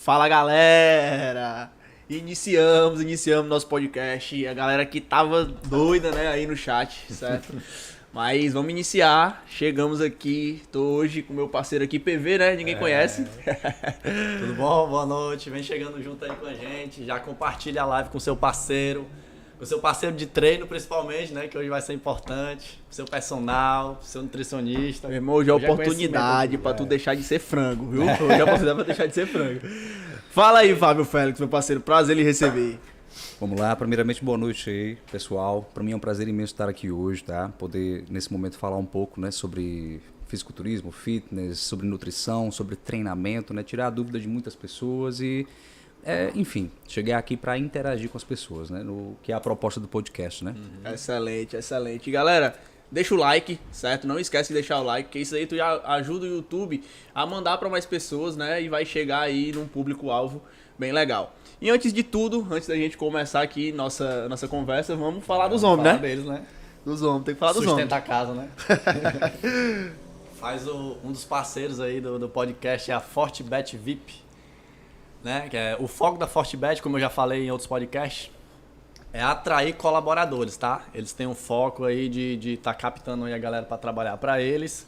Fala, galera! Iniciamos nosso podcast. A galera que tava doida, né, aí no chat, certo? Mas vamos iniciar. Chegamos aqui, tô hoje com meu parceiro aqui, PV, né? Ninguém conhece. Tudo bom? Boa noite. Vem chegando junto aí com a gente. Já compartilha a live com seu parceiro. Com seu parceiro de treino, principalmente, né? Que hoje vai ser importante. Seu personal, seu nutricionista. Meu irmão, hoje é oportunidade pra tu deixar de ser frango, viu? Hoje é oportunidade pra deixar de ser frango. Fala aí, Fábio Félix, meu parceiro. Prazer em receber. Vamos lá, primeiramente boa noite aí, pessoal. Para mim é um prazer imenso estar aqui hoje, tá? Poder, nesse momento, falar um pouco, né, sobre fisiculturismo, fitness, sobre nutrição, sobre treinamento, né? Tirar a dúvida de muitas pessoas e, enfim, cheguei aqui para interagir com as pessoas, né? No que é a proposta do podcast, né? Excelente, excelente. Galera, deixa o like, certo? Não esquece de deixar o like, porque isso aí tu já ajuda o YouTube a mandar para mais pessoas, né? E vai chegar aí num público-alvo bem legal. E antes de tudo, antes da gente começar aqui nossa conversa, vamos falar dos homens, né? Deles, né? Dos homens, tem que falar dos homens. Sustenta a casa, né? Faz um dos parceiros aí do podcast, é a Fortebet VIP. Né? Que é, o foco da Fortebet, como eu já falei em outros podcasts, é atrair colaboradores, tá? Eles têm um foco aí de estar captando aí a galera para trabalhar para eles.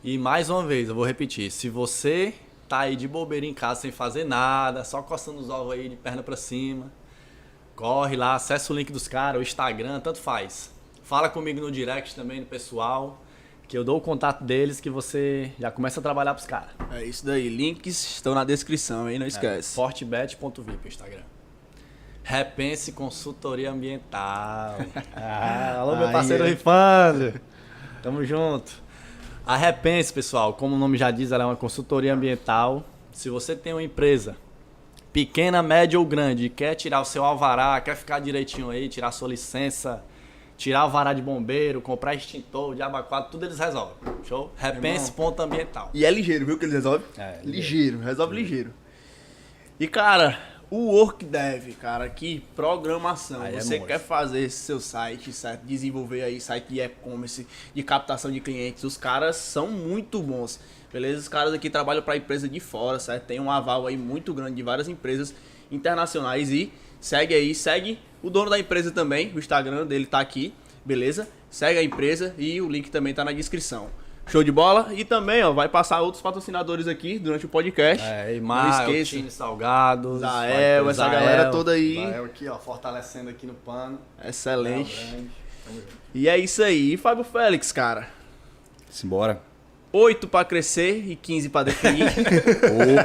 E mais uma vez, eu vou repetir, se você tá aí de bobeira em casa sem fazer nada, só coçando os ovos aí de perna pra cima, corre lá, acessa o link dos caras, o Instagram, tanto faz. Fala comigo no direct também, no pessoal, que eu dou o contato deles que você já começa a trabalhar pros caras. É isso daí, links estão na descrição aí, não esquece. Fortebet.vip, Instagram. Repense Consultoria Ambiental. Alô, meu parceiro Rifando. Tamo junto. A Repense, pessoal, como o nome já diz, ela é uma consultoria ambiental. Se você tem uma empresa pequena, média ou grande e quer tirar o seu alvará, quer ficar direitinho aí, tirar sua licença, tirar o alvará de bombeiro, comprar extintor, diabo quatro, tudo eles resolvem. Show? Repense.ambiental. E é ligeiro, viu que eles resolvem? Ligeiro, resolve ligeiro. E, cara, o WorkDev, cara, que programação. Aí Você monstro. quer fazer seu site, certo? Desenvolver aí site de e-commerce, de captação de clientes. Os caras são muito bons, beleza? Os caras aqui trabalham para empresa de fora, certo? Tem um aval aí muito grande de várias empresas internacionais e segue o dono da empresa também. O Instagram dele tá aqui, beleza? Segue a empresa e o link também tá na descrição. Show de bola? E também, ó, vai passar outros patrocinadores aqui durante o podcast. Eimar, Eltine Salgados, Zael, essa galera toda aí. Zael aqui, ó, fortalecendo aqui no pano. Excelente. Zael grande. Tamo junto. E é isso aí. E Fábio Félix, cara? Simbora. 8 pra crescer e 15 pra definir.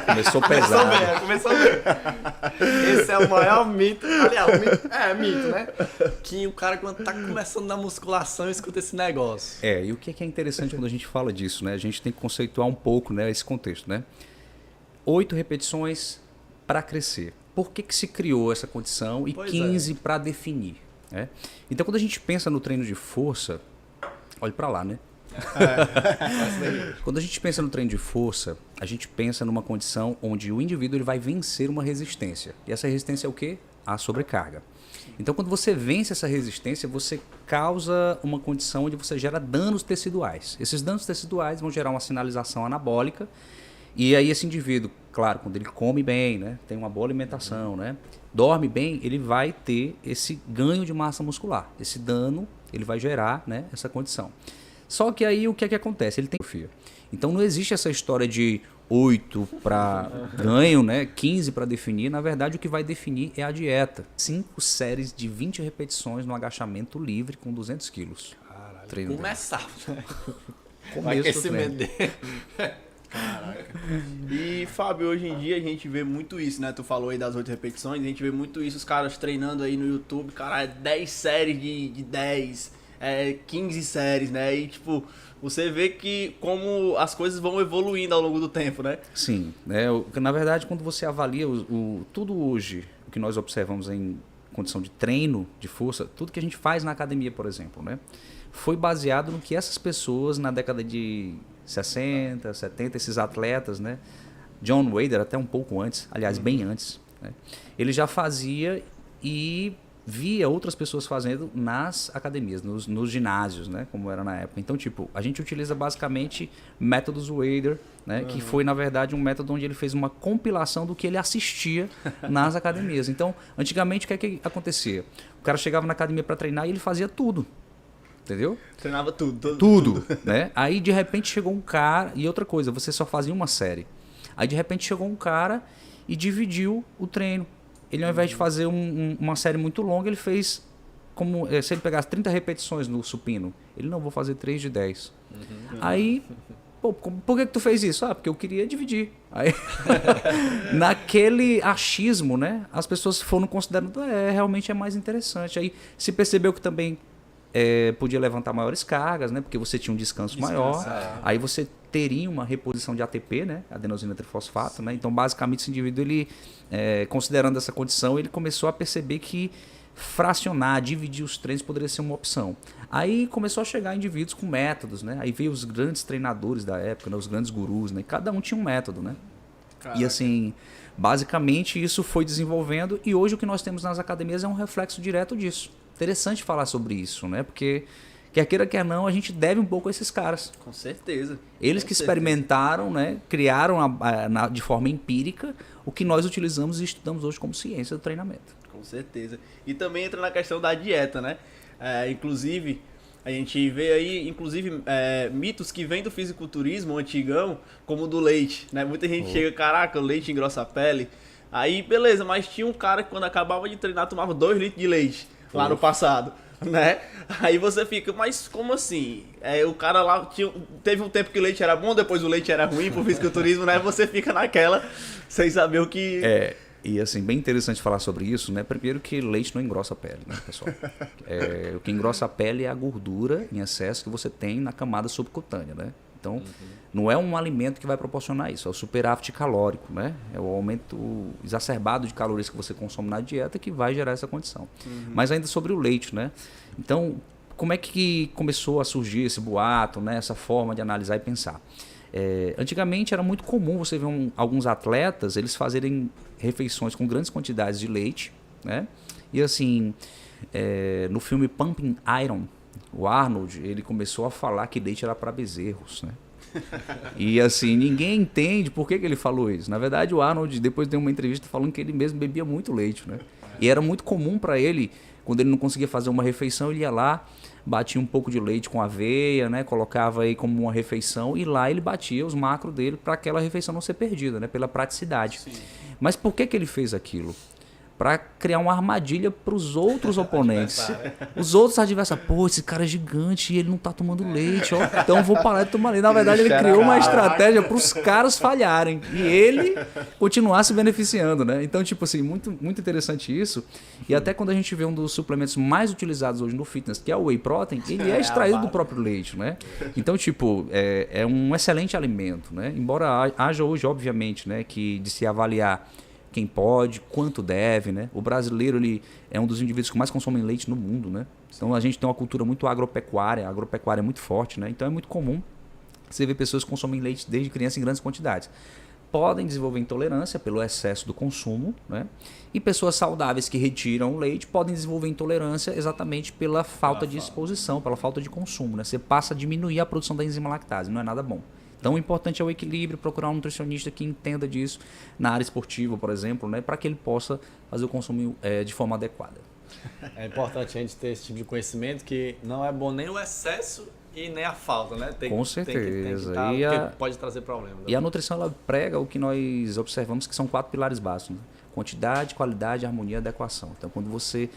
Começou pesado. Começou bem. Esse é o maior mito. Aliás, mito, né? Que o cara, quando tá começando na musculação, escuta esse negócio. E o que é interessante quando a gente fala disso, né? A gente tem que conceituar um pouco, né, esse contexto, né? 8 repetições para crescer. Por que se criou essa condição e Pois 15 para definir? Né? Então, quando a gente pensa no treino de força, olhe para lá, né? Quando a gente pensa no treino de força, a gente pensa numa condição onde o indivíduo ele vai vencer uma resistência. E essa resistência é o quê? A sobrecarga. Então, quando você vence essa resistência, você causa uma condição onde você gera danos teciduais. Esses danos teciduais vão gerar uma sinalização anabólica. E aí esse indivíduo, claro, quando ele come bem, né, tem uma boa alimentação, né, dorme bem, ele vai ter esse ganho de massa muscular. Esse dano, ele vai gerar, né, essa condição. Só que aí o que é que acontece? Ele tem fio. Então não existe essa história de 8 para ganho, né? 15 para definir. Na verdade, o que vai definir é a dieta. 5 séries de 20 repetições no agachamento livre com 200 quilos. Caralho. Treino Começar. Começo do Aquecimento treino. dele. Caraca. E, Fábio, hoje em dia a gente vê muito isso, né? Tu falou aí das 8 repetições, a gente vê muito isso, os caras treinando aí no YouTube, cara, 10 séries de 10, 15 séries, né? E, tipo, você vê que como as coisas vão evoluindo ao longo do tempo, né? Sim. Na verdade, quando você avalia tudo hoje, o que nós observamos em condição de treino, de força, tudo que a gente faz na academia, por exemplo, né? Foi baseado no que essas pessoas na década de 60, 70, esses atletas, né? John Wader até um pouco antes, aliás, bem antes, né? Ele já fazia e via outras pessoas fazendo nas academias, nos ginásios, né? Como era na época. Então, tipo, a gente utiliza basicamente métodos Wader, né? Que foi, na verdade, um método onde ele fez uma compilação do que ele assistia nas academias. Então, antigamente, o que é que acontecia? O cara chegava na academia para treinar e ele fazia tudo. Entendeu? Treinava tudo. Tudo, né? Aí, de repente, chegou um cara... E outra coisa, você só fazia uma série. Aí, de repente, chegou um cara e dividiu o treino. Ele, ao invés de fazer uma série muito longa, ele fez como se ele pegasse 30 repetições no supino. Ele, não, vou fazer 3 de 10. Aí, pô, por que tu fez isso? Ah, porque eu queria dividir. Aí, naquele achismo, né, as pessoas foram considerando, realmente é mais interessante. Aí se percebeu que também podia levantar maiores cargas, né, porque você tinha um descanso maior. Aí você teria uma reposição de ATP, né, adenosina trifosfato, né? Então, basicamente, esse indivíduo, ele, considerando essa condição, ele começou a perceber que fracionar, dividir os treinos poderia ser uma opção. Aí começou a chegar indivíduos com métodos, né? Aí veio os grandes treinadores da época, né, os grandes gurus, né? Cada um tinha um método, né? Caraca. E assim, basicamente isso foi desenvolvendo e hoje o que nós temos nas academias é um reflexo direto disso. Interessante falar sobre isso, né? Porque quer queira, quer não, a gente deve um pouco a esses caras. Com certeza. Eles que experimentaram, né, criaram de forma empírica o que nós utilizamos e estudamos hoje como ciência do treinamento. Com certeza. E também entra na questão da dieta, né? Inclusive, a gente vê aí, mitos que vêm do fisiculturismo antigão, como o do leite, né? Muita gente chega, caraca, o leite engrossa a pele. Aí, beleza, mas tinha um cara que quando acabava de treinar tomava 2 litros de leite lá no passado. Né? Aí você fica, mas como assim? O cara lá teve um tempo que o leite era bom, depois o leite era ruim pro fisiculturismo, né? Você fica naquela sem saber o que... E assim, bem interessante falar sobre isso, né? Primeiro que leite não engrossa a pele, né, pessoal? O que engrossa a pele é a gordura em excesso que você tem na camada subcutânea, né? Então, não é um alimento que vai proporcionar isso, é o superávit calórico, né? É o aumento exacerbado de calorias que você consome na dieta que vai gerar essa condição. Mas ainda sobre o leite, né? Então, como é que começou a surgir esse boato, né? Essa forma de analisar e pensar? Antigamente era muito comum você ver alguns atletas, eles fazerem refeições com grandes quantidades de leite, né? E assim, no filme Pumping Iron, o Arnold, ele começou a falar que leite era para bezerros, né? E assim, ninguém entende por que ele falou isso. Na verdade, o Arnold depois deu uma entrevista falando que ele mesmo bebia muito leite, né? E era muito comum para ele, quando ele não conseguia fazer uma refeição, ele ia lá, batia um pouco de leite com aveia, né? Colocava aí como uma refeição e lá ele batia os macros dele para aquela refeição não ser perdida, né? Pela praticidade. Sim. Mas por que ele fez aquilo? Para criar uma armadilha para os outros oponentes. Os outros adversários, pô, esse cara é gigante e ele não tá tomando leite, ó, então eu vou parar de tomar leite. Na verdade, ele criou uma estratégia para os caras falharem e ele continuar se beneficiando, né? Então, tipo assim, muito, muito interessante isso. E até quando a gente vê um dos suplementos mais utilizados hoje no fitness, que é o Whey Protein, ele é extraído do próprio leite, né? Então, tipo, é um excelente alimento, né? Embora haja hoje, obviamente, né, que de se avaliar quem pode, quanto deve, né? O brasileiro, ele é um dos indivíduos que mais consomem leite no mundo, né? Então a gente tem uma cultura muito agropecuária, a agropecuária é muito forte, né? Então é muito comum você ver pessoas que consomem leite desde criança em grandes quantidades. Podem desenvolver intolerância pelo excesso do consumo, né? E pessoas saudáveis que retiram o leite podem desenvolver intolerância exatamente pela falta de exposição, pela falta de consumo, né? Você passa a diminuir a produção da enzima lactase, não é nada bom. Então, o importante é o equilíbrio, procurar um nutricionista que entenda disso na área esportiva, por exemplo, né, para que ele possa fazer o consumo de forma adequada. É importante a gente ter esse tipo de conhecimento que não é bom nem o excesso e nem a falta, né? Com certeza. Porque pode trazer problema. E a nutrição, ela prega o que nós observamos que são 4 pilares básicos, né? Quantidade, qualidade, harmonia e adequação. Então, quando você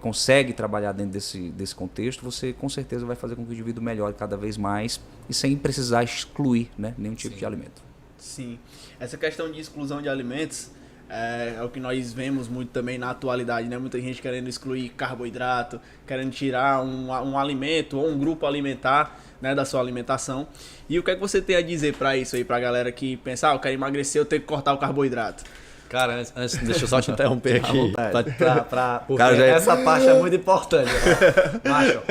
consegue trabalhar dentro desse contexto, você com certeza vai fazer com que o indivíduo melhore cada vez mais e sem precisar excluir, né, nenhum tipo de alimento. Sim. Essa questão de exclusão de alimentos é o que nós vemos muito também na atualidade, né? Muita gente querendo excluir carboidrato, querendo tirar um alimento ou um grupo alimentar, né, da sua alimentação. E o que é que você tem a dizer para isso aí, pra galera que pensa, eu quero emagrecer, eu tenho que cortar o carboidrato? Cara, deixa eu só te interromper aqui. Porque Cara, essa parte é muito importante. Macho,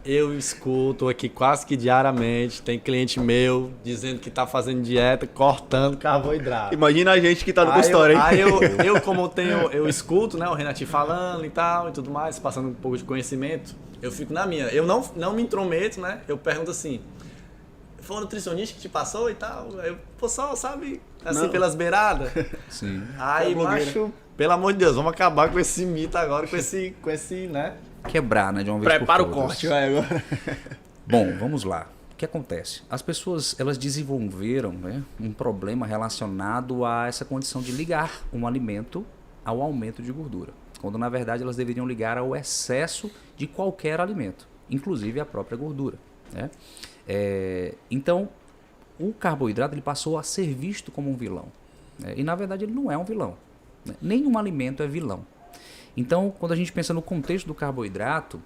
eu escuto aqui quase que diariamente, tem cliente meu dizendo que tá fazendo dieta, cortando carboidrato. Imagina a gente que tá no consultório, hein? Aí eu como eu escuto, né, o Renatinho falando e tal e tudo mais, passando um pouco de conhecimento, eu fico na minha. Eu não me intrometo, né? Eu pergunto assim, foi um nutricionista que te passou e tal? Eu, pô, só, sabe, assim, Não. pelas beiradas. Sim. Aí, macho, pelo amor de Deus, vamos acabar com esse mito agora, com esse, né? Quebrar, né, de uma vez Prepara o por todas. corte, vai agora. Bom, vamos lá. O que acontece? As pessoas, elas desenvolveram, né, um problema relacionado a essa condição de ligar um alimento ao aumento de gordura, quando na verdade elas deveriam ligar ao excesso de qualquer alimento, inclusive a própria gordura, né? Então, o carboidrato ele passou a ser visto como um vilão, né? E na verdade ele não é um vilão, né? Nenhum alimento é vilão. Então, quando a gente pensa no contexto do carboidrato,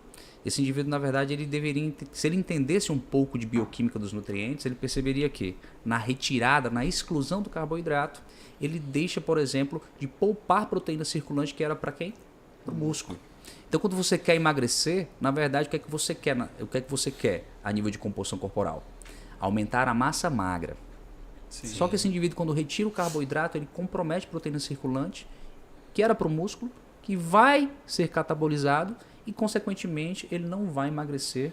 esse indivíduo, na verdade, ele deveria, se ele entendesse um pouco de bioquímica dos nutrientes, ele perceberia que na retirada, na exclusão do carboidrato, ele deixa, por exemplo, de poupar proteína circulante que era para quem? Para o músculo. Então, quando você quer emagrecer, na verdade, o que é que você quer? O que é que você quer a nível de composição corporal? Aumentar a massa magra. Sim. Só que esse indivíduo, quando retira o carboidrato, ele compromete proteína circulante, que era para o músculo, que vai ser catabolizado e, consequentemente, ele não vai emagrecer,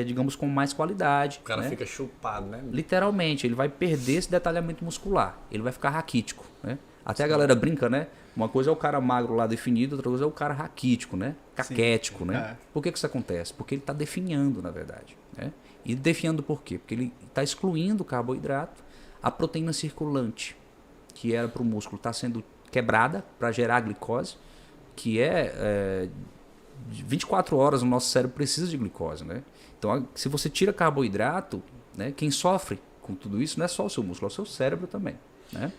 digamos, com mais qualidade. O cara né? fica chupado, né? Literalmente, ele vai perder esse detalhamento muscular. Ele vai ficar raquítico, né? Até a galera brinca, né? Uma coisa é o cara magro lá definido, outra coisa é o cara raquítico, né? Caquético, né? Por que isso acontece? Porque ele está definhando, na verdade, né? E definhando por quê? Porque ele está excluindo o carboidrato, a proteína circulante, que era para o músculo, está sendo quebrada para gerar glicose, que 24 horas o nosso cérebro precisa de glicose, né? Então, se você tira carboidrato, né, quem sofre com tudo isso não é só o seu músculo, é o seu cérebro também, né?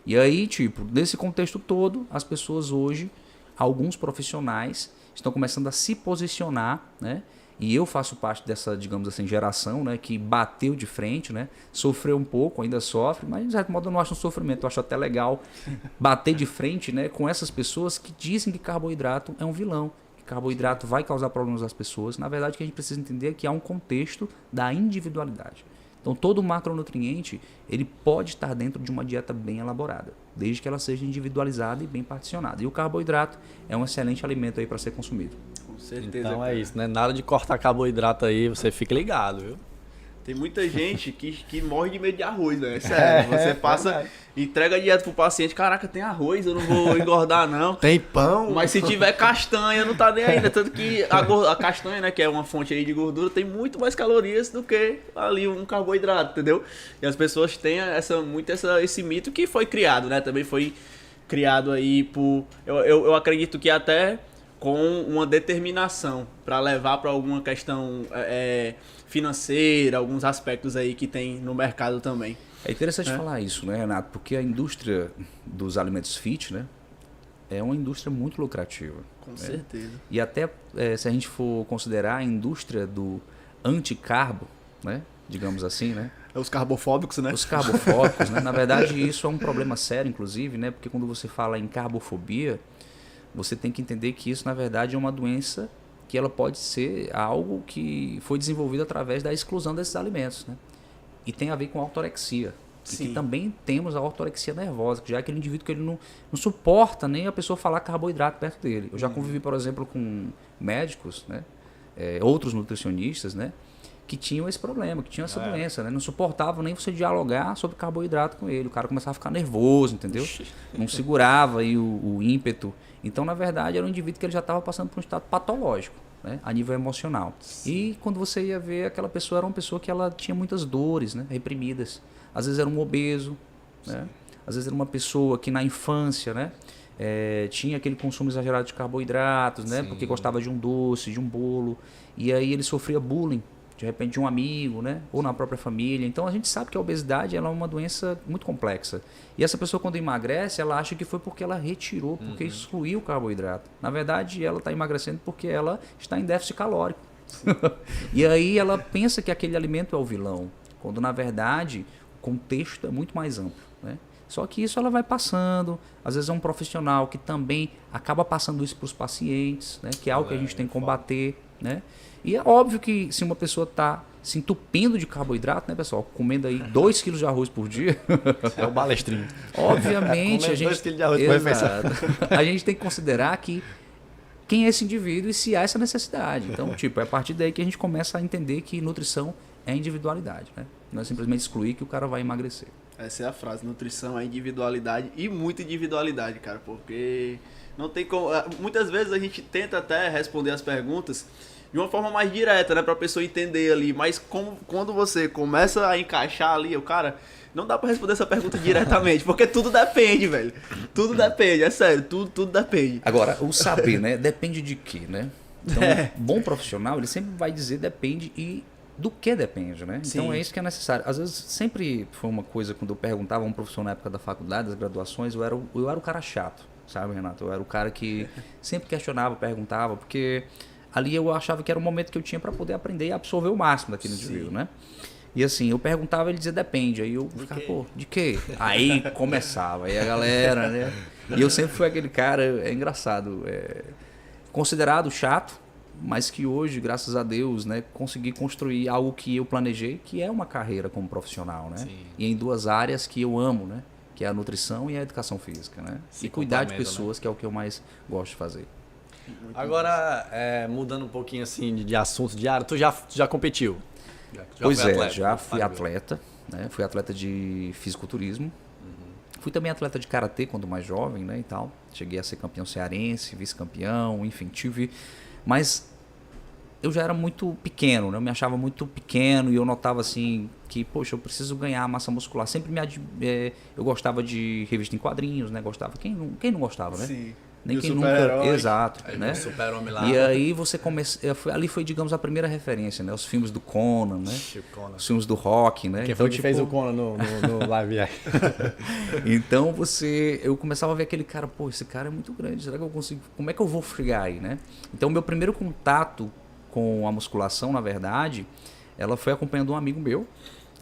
E aí, tipo, nesse contexto todo, as pessoas hoje, alguns profissionais, estão começando a se posicionar, né? E eu faço parte dessa, digamos assim, geração, né, que bateu de frente, né? Sofreu um pouco, ainda sofre, mas de certo modo eu não acho um sofrimento, eu acho até legal bater de frente, né, com essas pessoas que dizem que carboidrato é um vilão, que carboidrato vai causar problemas às pessoas. Na verdade, o que a gente precisa entender é que há um contexto da individualidade. Então, todo macronutriente, ele pode estar dentro de uma dieta bem elaborada, desde que ela seja individualizada e bem particionada. E o carboidrato é um excelente alimento aí para ser consumido. Com certeza. Então cara. é isso, né? Nada de cortar carboidrato aí, você fica ligado, viu? Tem muita gente que morre de medo de arroz, né? Sério, você passa, entrega a dieta pro paciente, caraca, tem arroz, eu não vou engordar não. Tem pão. Mas se tiver castanha, não tá nem ainda. Tanto que a castanha, né, que é uma fonte aí de gordura, tem muito mais calorias do que ali um carboidrato, entendeu? E as pessoas têm esse mito que foi criado, né? Também foi criado aí por... Eu acredito que até com uma determinação para levar para alguma questão financeira, alguns aspectos aí que tem no mercado também. É interessante falar isso, né, Renato? Porque a indústria dos alimentos fit, né, é uma indústria muito lucrativa. Com certeza. E até se a gente for considerar a indústria do anticarbo, né, digamos assim, né? Os carbofóbicos, né? Os carbofóbicos, né? Na verdade, isso é um problema sério, inclusive, né? Porque quando você fala em carbofobia, você tem que entender que isso, na verdade, é uma doença que ela pode ser algo que foi desenvolvido através da exclusão desses alimentos, né? E tem a ver com a ortorexia. E que também temos a ortorexia nervosa, que já é aquele indivíduo que ele não suporta nem a pessoa falar carboidrato perto dele. Eu já convivi, por exemplo, com médicos, né? Outros nutricionistas, né? Que tinham esse problema, que tinham essa doença, né? Não suportavam nem você dialogar sobre carboidrato com ele. O cara começava a ficar nervoso, entendeu? Não segurava aí o ímpeto. Então, na verdade, era um indivíduo que ele já estava passando por um estado patológico, né? A nível emocional. Sim. E quando você ia ver, aquela pessoa era uma pessoa que ela tinha muitas dores, né? Reprimidas. Às vezes era um obeso, né? Às vezes era uma pessoa que na infância, né? Tinha aquele consumo exagerado de carboidratos, né? Porque gostava de um doce, de um bolo. E aí ele sofria bullying, de repente, de um amigo, né? Ou na própria família. Então a gente sabe que a obesidade ela é uma doença muito complexa. E essa pessoa, quando emagrece, ela acha que foi porque ela retirou, porque excluiu o carboidrato. Na verdade, ela está emagrecendo porque ela está em déficit calórico. E aí ela pensa que aquele alimento é o vilão, quando na verdade o contexto é muito mais amplo, né? Só que isso ela vai passando, às vezes é um profissional que também acaba passando isso para os pacientes, né? Que é algo que a gente tem que combater, né? E é óbvio que se uma pessoa está se entupindo de carboidrato, né, pessoal? Comendo aí 2 quilos de arroz por dia. É o balestrinho. Obviamente, a gente... 2 quilos de arroz por refeição. A gente tem que considerar que quem é esse indivíduo e se há essa necessidade. Então, tipo, é a partir daí que a gente começa a entender que nutrição é individualidade, né? Não é simplesmente excluir que o cara vai emagrecer. Essa é a frase, nutrição é individualidade e muita individualidade, cara, porque não tem como... Muitas vezes a gente tenta até responder as perguntas de uma forma mais direta, né, pra pessoa entender ali, mas quando você começa a encaixar ali, o cara, não dá pra responder essa pergunta diretamente, porque tudo depende, velho. Tudo depende, é sério, tudo depende. Agora, o saber, né, depende de quê, né? Então, bom profissional, ele sempre vai dizer depende e do que depende, né? Então é isso que é necessário. Às vezes sempre foi uma coisa, quando eu perguntava a um professor na época da faculdade, das graduações, eu era o cara chato, sabe, Renato? Eu era o cara que sempre questionava, perguntava, porque ali eu achava que era o momento que eu tinha para poder aprender e absorver o máximo daquele indivíduo, né? E assim, eu perguntava, ele dizia depende. Aí eu ficava, pô, de quê? Aí começava, aí a galera, né? E eu sempre fui aquele cara, é engraçado, considerado chato, mas que hoje, graças a Deus, né, consegui construir algo que eu planejei, que é uma carreira como profissional, né? Sim. E em 2 áreas que eu amo, né? Que é a nutrição e a educação física, né? E cuidar de pessoas, né? Que é o que eu mais gosto de fazer. Muito agora, mudando um pouquinho assim de assunto diário, tu já competiu? Pois é, já fui atleta, né? Fui atleta de fisiculturismo. Fui também atleta de karatê quando mais jovem, né, e tal. Cheguei a ser campeão cearense, vice-campeão, enfim, tive... Mas eu já era muito pequeno, né? Eu me achava muito pequeno e eu notava assim que, poxa, eu preciso ganhar massa muscular. Sempre eu gostava de revista em quadrinhos, né? Gostava. Quem não gostava, né? Sim. Nem quem nunca... Exato, aí, né? Super-homem lá. E aí você começa... Ali foi, digamos, a primeira referência, né? Os filmes do Conan, né? Os filmes do Rock, né? Quem foi que fez o Conan no live aí? Então eu começava a ver aquele cara, pô, esse cara é muito grande, será que eu consigo... Como é que eu vou frear aí, né? Então, meu primeiro contato com a musculação, na verdade, ela foi acompanhando um amigo meu,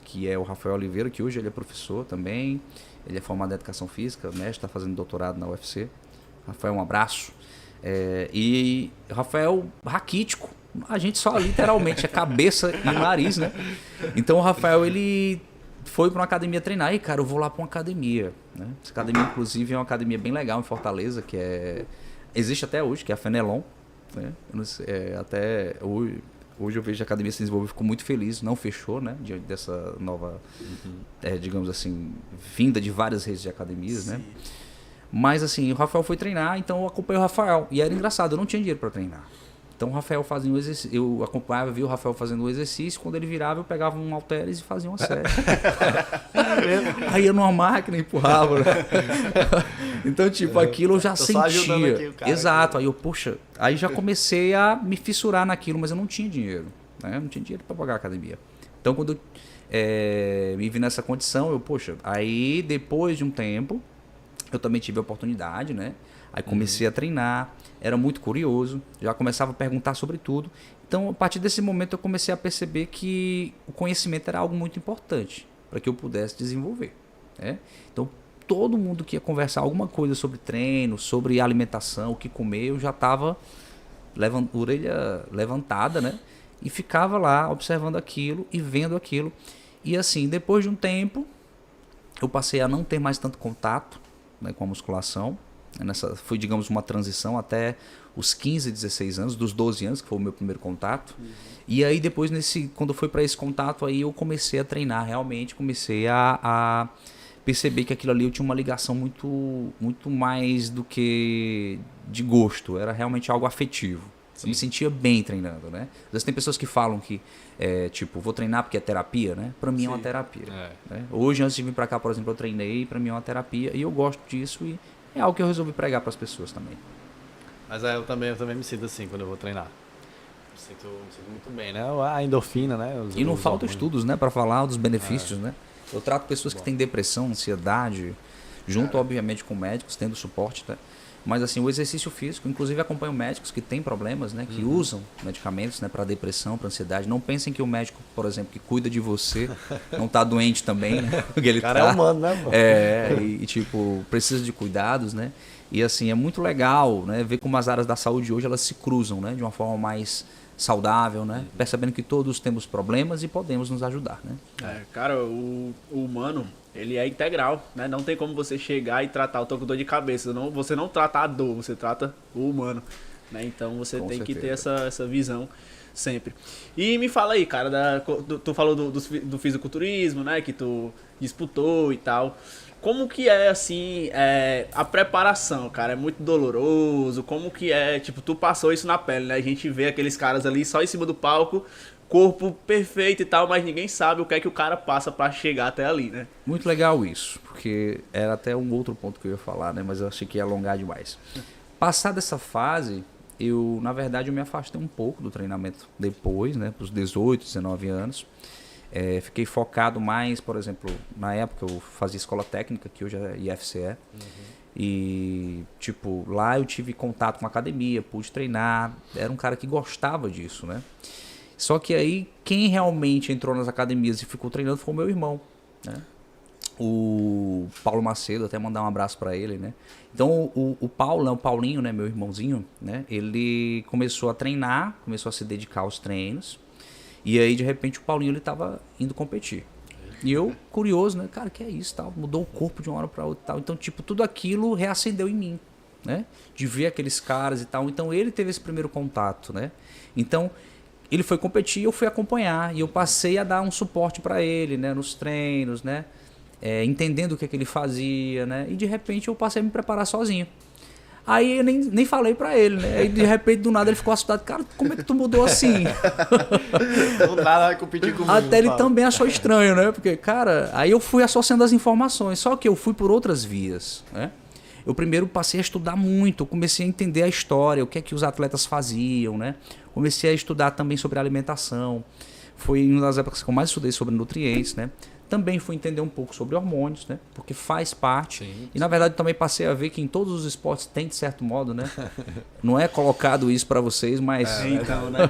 que é o Rafael Oliveira, que hoje ele é professor também, ele é formado em educação física, mestre, está fazendo doutorado na UFC. Rafael, um abraço. E Rafael, raquítico, a gente só literalmente a cabeça e o nariz, né? Então o Rafael, ele foi para uma academia treinar. E, cara, eu vou lá para uma academia, né? Essa academia, inclusive, é uma academia bem legal em Fortaleza, que existe até hoje, que é a Fenelon, né? Eu não sei, até hoje eu vejo a academia se desenvolver, fico muito feliz, não fechou, né? Diante dessa nova, digamos assim, vinda de várias redes de academias, né? Mas assim, o Rafael foi treinar, então eu acompanhei o Rafael. E era engraçado, eu não tinha dinheiro para treinar. Então o Rafael fazia um exercício, eu acompanhava, via o Rafael fazendo o exercício, quando ele virava eu pegava um halteres e fazia uma série. Aí ia numa máquina e empurrava. Né? Então, tipo, aquilo eu já sentia. Exato, aí eu, poxa, aí já comecei a me fissurar naquilo, mas eu não tinha dinheiro, né? Eu não tinha dinheiro para pagar a academia. Então quando eu me vi nessa condição, aí depois de um tempo, eu também tive a oportunidade, né? Aí comecei a treinar, era muito curioso, já começava a perguntar sobre tudo. Então, a partir desse momento, eu comecei a perceber que o conhecimento era algo muito importante para que eu pudesse desenvolver, né? Então, todo mundo que ia conversar alguma coisa sobre treino, sobre alimentação, o que comer, eu já estava orelha levantada, né? E ficava lá observando aquilo e vendo aquilo. E assim, depois de um tempo, eu passei a não ter mais tanto contato, né, com a musculação. Foi, digamos, uma transição até os 15, 16 anos, dos 12 anos, que foi o meu primeiro contato. E aí depois, quando foi para esse contato, aí eu comecei a treinar realmente, comecei a perceber que aquilo ali eu tinha uma ligação muito, muito mais do que de gosto, era realmente algo afetivo. Sim. Eu me sentia bem treinando, né? Às vezes tem pessoas que falam que, tipo, vou treinar porque é terapia, né? Pra mim é uma terapia. Né? Hoje, antes de vir pra cá, por exemplo, eu treinei, pra mim é uma terapia e eu gosto disso e é algo que eu resolvi pregar pras pessoas também. Mas eu também me sinto assim quando eu vou treinar. Me sinto muito bem, né? A endorfina, né? E não faltam estudos, né? Pra falar dos benefícios, né? Eu trato pessoas que têm depressão, ansiedade, junto, obviamente, com médicos, tendo suporte, tá? Mas assim, o exercício físico, inclusive acompanho médicos que têm problemas, né? Que usam medicamentos, né? Para depressão, para ansiedade. Não pensem que o médico, por exemplo, que cuida de você, não está doente também, né? Porque ele O cara é humano, né, mano? Tipo, precisa de cuidados, né? E assim, é muito legal, né? Ver como as áreas da saúde hoje, elas se cruzam, né? De uma forma mais saudável, né? Percebendo que todos temos problemas e podemos nos ajudar, né? Cara, o humano, ele é integral, né? Não tem como você chegar e tratar o tô com dor de cabeça. Você não trata a dor, você trata o humano, né? Então você Com tem que ter certeza. essa visão sempre. E me fala aí, cara, tu falou do fisiculturismo, né? Que tu disputou e tal. Como que é, assim, a preparação, cara? É muito doloroso? Como que é? Tipo, tu passou isso na pele, né? A gente vê aqueles caras ali só em cima do palco, corpo perfeito e tal, mas ninguém sabe o que é que o cara passa pra chegar até ali, né? Muito legal isso, porque era até um outro ponto que eu ia falar, né? Mas eu achei que ia alongar demais. Passada essa fase, na verdade, eu me afastei um pouco do treinamento depois, né? Para os 18, 19 anos. Fiquei focado mais, por exemplo, na época eu fazia escola técnica, que hoje é IFCE. E, tipo, lá eu tive contato com a academia, pude treinar. Era um cara que gostava disso, né? Só que aí, quem realmente entrou nas academias e ficou treinando foi o meu irmão, né? O Paulo Macedo, até mandar um abraço para ele, né? Então, o Paulo, o Paulinho, né, meu irmãozinho, né? Ele começou a treinar, começou a se dedicar aos treinos. E aí, de repente, o Paulinho, ele tava indo competir. E eu, curioso, né? Cara, que é isso, tal? Mudou o corpo de uma hora para outra, tal. Então, tipo, tudo aquilo reacendeu em mim, né? De ver aqueles caras e tal. Então, ele teve esse primeiro contato, né? Então, ele foi competir, eu fui acompanhar. E eu passei a dar um suporte para ele, né? Nos treinos, né? Entendendo o que ele fazia, né? E, de repente, eu passei a me preparar sozinho. Aí eu nem falei pra ele, né? Aí de repente, do nada, ele ficou assustado. Cara, como é que tu mudou assim? Do nada vai competir comigo. Até ele também achou estranho, né? Porque, cara, aí eu fui associando as informações. Só que eu fui por outras vias, né? Eu primeiro passei a estudar muito. Eu comecei a entender a história, o que é que os atletas faziam, né? Comecei a estudar também sobre alimentação. Foi uma das épocas que eu mais estudei sobre nutrientes, né? Também fui entender um pouco sobre hormônios, né? Porque faz parte. Sim. E na verdade também passei a ver que em todos os esportes tem de certo modo, né? Não é colocado isso pra vocês, mas Então, né?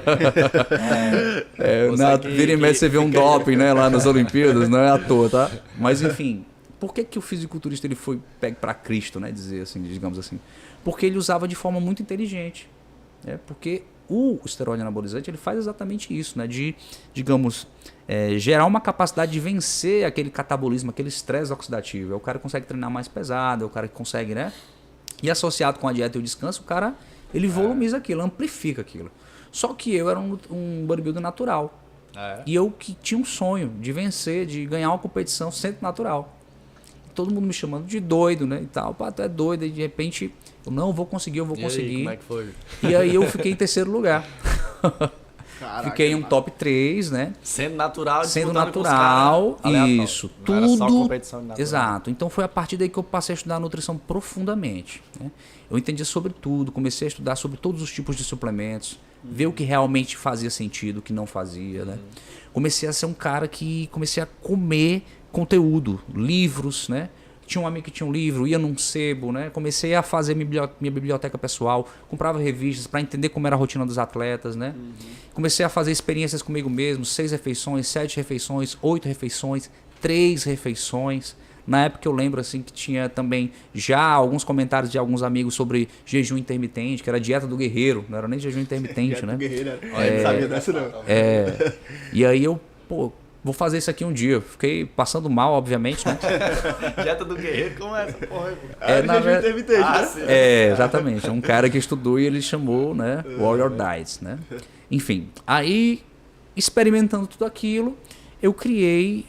vira e mexe você vê um doping, né? Lá nas Olimpíadas, não é à toa, tá? Mas enfim, por que o fisiculturista ele foi pego pra Cristo, né? Dizer assim, digamos assim. Porque ele usava de forma muito inteligente, né? Porque o esteroide anabolizante ele faz exatamente isso, né? De, digamos, gerar uma capacidade de vencer aquele catabolismo, aquele estresse oxidativo. É o cara que consegue treinar mais pesado, é o cara que consegue, né? E associado com a dieta e o descanso, o cara ele volumiza aquilo, amplifica aquilo. Só que eu era um bodybuilder natural. E eu que tinha um sonho de vencer, de ganhar uma competição sempre natural. Todo mundo me chamando de doido, né? E tal. Pá, tu é doido. E de repente, eu não vou conseguir, eu vou conseguir. Aí, como é que foi? E aí eu fiquei em terceiro lugar. Caraca, fiquei em um top 3, né? Sendo natural, Sendo disputando com os natural, caras aleatórios. isso, Não era só tudo. competição natural. Exato. Então foi a partir daí que eu passei a estudar nutrição profundamente, né? Eu entendi sobre tudo, comecei a estudar sobre todos os tipos de suplementos, ver o que realmente fazia sentido, o que não fazia, né? Comecei a ser um cara que comecei a comer conteúdo, livros, né? Tinha um amigo que tinha um livro, ia num sebo, né? Comecei a fazer minha biblioteca pessoal, comprava revistas para entender como era a rotina dos atletas, né? Comecei a fazer experiências comigo mesmo, 6 refeições, 7 refeições, 8 refeições, 3 refeições. Na época eu lembro assim que tinha também já alguns comentários de alguns amigos sobre jejum intermitente, que era a dieta do guerreiro, não era nem jejum intermitente, né? Guerreiro, não sabia dessa não. E aí eu, vou fazer isso aqui um dia. Fiquei passando mal, obviamente, né? Dieta do guerreiro, como é essa porra? Intermitente, né? Sim. Exatamente. É um cara que estudou e ele chamou, né? Warrior Diets, né? Enfim, aí, experimentando tudo aquilo, eu criei,